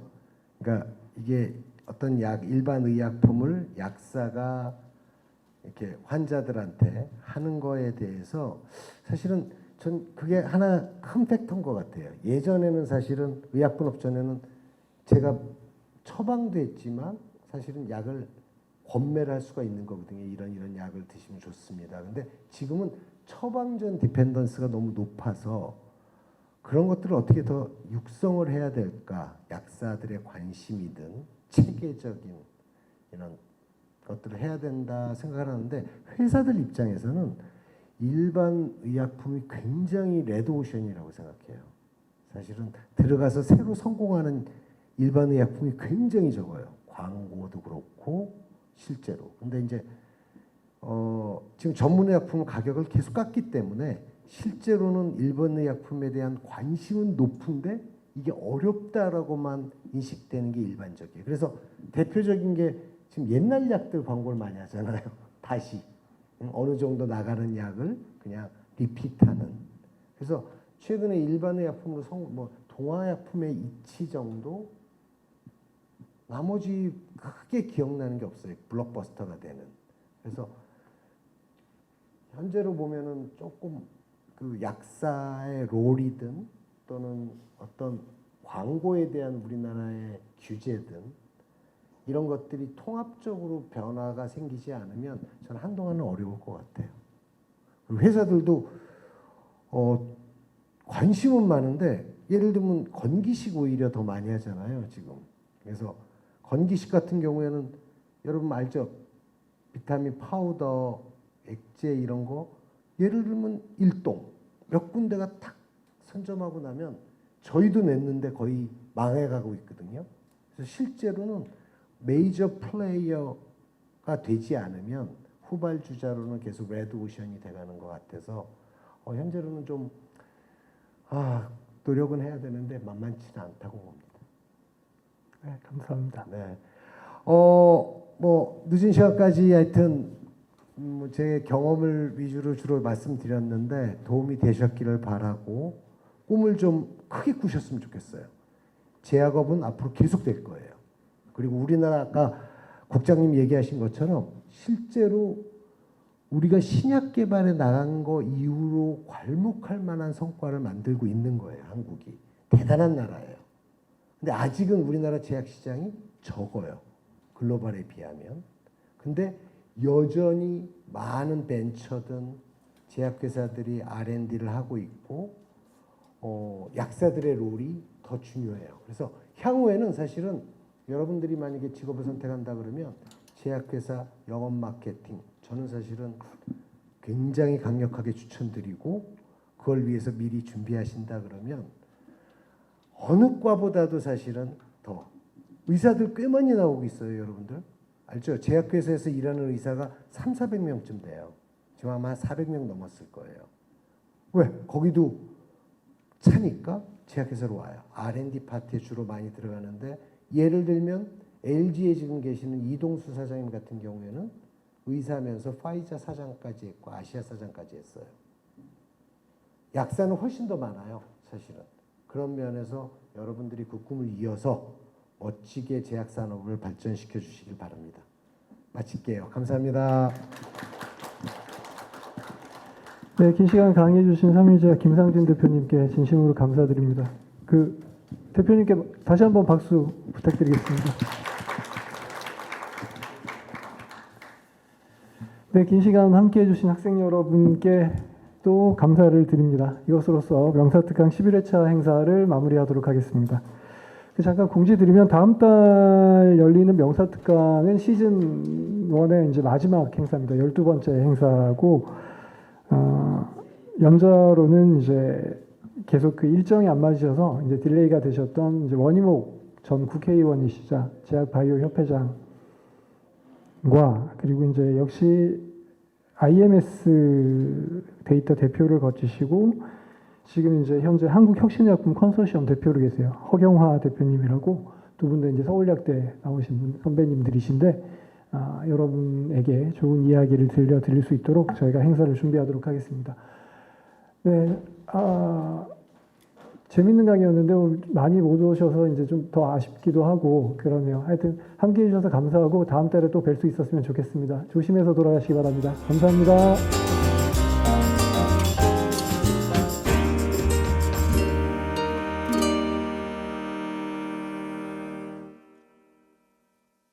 그러니까 이게 어떤 일반 의약품을 약사가 이렇게 환자들한테 하는 거에 대해서 사실은 전 그게 하나 큰 팩터인 것 같아요. 예전에는 사실은 의약분업 전에는 제가 처방도 했지만 사실은 약을 권매를 할 수가 있는 거거든요. 이런 약을 드시면 좋습니다. 근데 지금은 처방전 디펜던스가 너무 높아서 그런 것들을 어떻게 더 육성을 해야 될까? 약사들의 관심이든 체계적인 이런 것들을 해야 된다 생각을 하는데 회사들 입장에서는 일반 의약품이 굉장히 레드오션이라고 생각해요. 사실은 들어가서 새로 성공하는 일반 의약품이 굉장히 적어요. 광고도 그렇고 실제로. 근데 이제 지금 전문 의약품 가격을 계속 깎기 때문에 실제로는 일반 의약품에 대한 관심은 높은데 이게 어렵다라고만 인식되는 게 일반적이에요. 그래서 대표적인 게 지금 옛날 약들 광고를 많이 하잖아요. 다시 어느 정도 나가는 약을 그냥 리피트하는. 그래서 최근에 일반 의약품으로 뭐 동화약품의 이치 정도 나머지 크게 기억나는 게 없어요. 블록버스터가 되는. 그래서 현재로 보면은 조금 그 약사의 롤이든 또는 어떤 광고에 대한 우리나라의 규제든 이런 것들이 통합적으로 변화가 생기지 않으면 저는 한동안은 어려울 것 같아요. 회사들도 관심은 많은데 예를 들면 건기식 오히려 더 많이 하잖아요, 지금. 그래서 건기식 같은 경우에는 여러분 알죠? 비타민 파우더, 액제 이런 거 예를 들면 일동 몇 군데가 탁 선점하고 나면 저희도 냈는데 거의 망해가고 있거든요. 그래서 실제로는 메이저 플레이어가 되지 않으면 후발주자로는 계속 레드오션이 돼가는 것 같아서 현재로는 좀 노력은 해야 되는데 만만치는 않다고 봅니다. 네, 감사합니다. 네. 뭐 늦은 시간까지 하여튼 제 경험을 위주로 주로 말씀드렸는데 도움이 되셨기를 바라고 꿈을 좀 크게 꾸셨으면 좋겠어요. 제약업은 앞으로 계속 될 거예요. 그리고 우리나라 아까 국장님 얘기하신 것처럼 실제로 우리가 신약 개발에 나간 거 이후로 괄목할 만한 성과를 만들고 있는 거예요. 한국이. 대단한 나라예요. 근데 아직은 우리나라 제약 시장이 적어요. 글로벌에 비하면. 근데 여전히 많은 벤처든 제약회사들이 R&D를 하고 있고 약사들의 롤이 더 중요해요. 그래서 향후에는 사실은 여러분들이 만약에 직업을 선택한다 그러면 제약회사 영업 마케팅 저는 사실은 굉장히 강력하게 추천드리고 그걸 위해서 미리 준비하신다 그러면 어느 과보다도 사실은 더 의사들 꽤 많이 나오고 있어요, 여러분들. 알죠? 제약회사에서 일하는 의사가 300~400명쯤 돼요. 지금 아마 400명 넘었을 거예요. 왜? 거기도 차니까 제약회사로 와요. R&D 파트에 주로 많이 들어가는데 예를 들면 LG에 지금 계시는 이동수 사장님 같은 경우에는 의사면서 파이자 사장까지 했고 아시아 사장까지 했어요. 약사는 훨씬 더 많아요, 사실은. 그런 면에서 여러분들이 그 꿈을 이어서 멋지게 제약 산업을 발전시켜 주시길 바랍니다. 마칠게요. 감사합니다. 네, 긴 시간 강의해 주신 삼위제약 김상진 대표님께 진심으로 감사드립니다. 그 대표님께 다시 한번 박수 부탁드리겠습니다. 네, 긴 시간 함께해 주신 학생 여러분께 또 감사를 드립니다. 이것으로써 명사특강 11회차 행사를 마무리하도록 하겠습니다. 잠깐 공지 드리면 다음 달 열리는 명사특강은 시즌 1의 이제 마지막 행사입니다. 12번째 행사고 연자로는 이제 계속 그 일정이 안 맞으셔서 이제 딜레이가 되셨던 이제 원희목 전 국회의원이시자 제약바이오 협회장과 그리고 이제 역시 IMS 데이터 대표를 거치시고 지금 이제 현재 한국혁신의약품 컨소시엄 대표로 계세요. 허경화 대표님이라고 두 분 다 이제 서울약대 나오신 선배님들이신데 여러분에게 좋은 이야기를 들려드릴 수 있도록 저희가 행사를 준비하도록 하겠습니다. 네, 재밌는 강의였는데 오늘 많이 못 오셔서 이제 좀 더 아쉽기도 하고 그러네요. 하여튼 함께 해주셔서 감사하고 다음 달에 또 뵐 수 있었으면 좋겠습니다. 조심해서 돌아가시기 바랍니다. 감사합니다.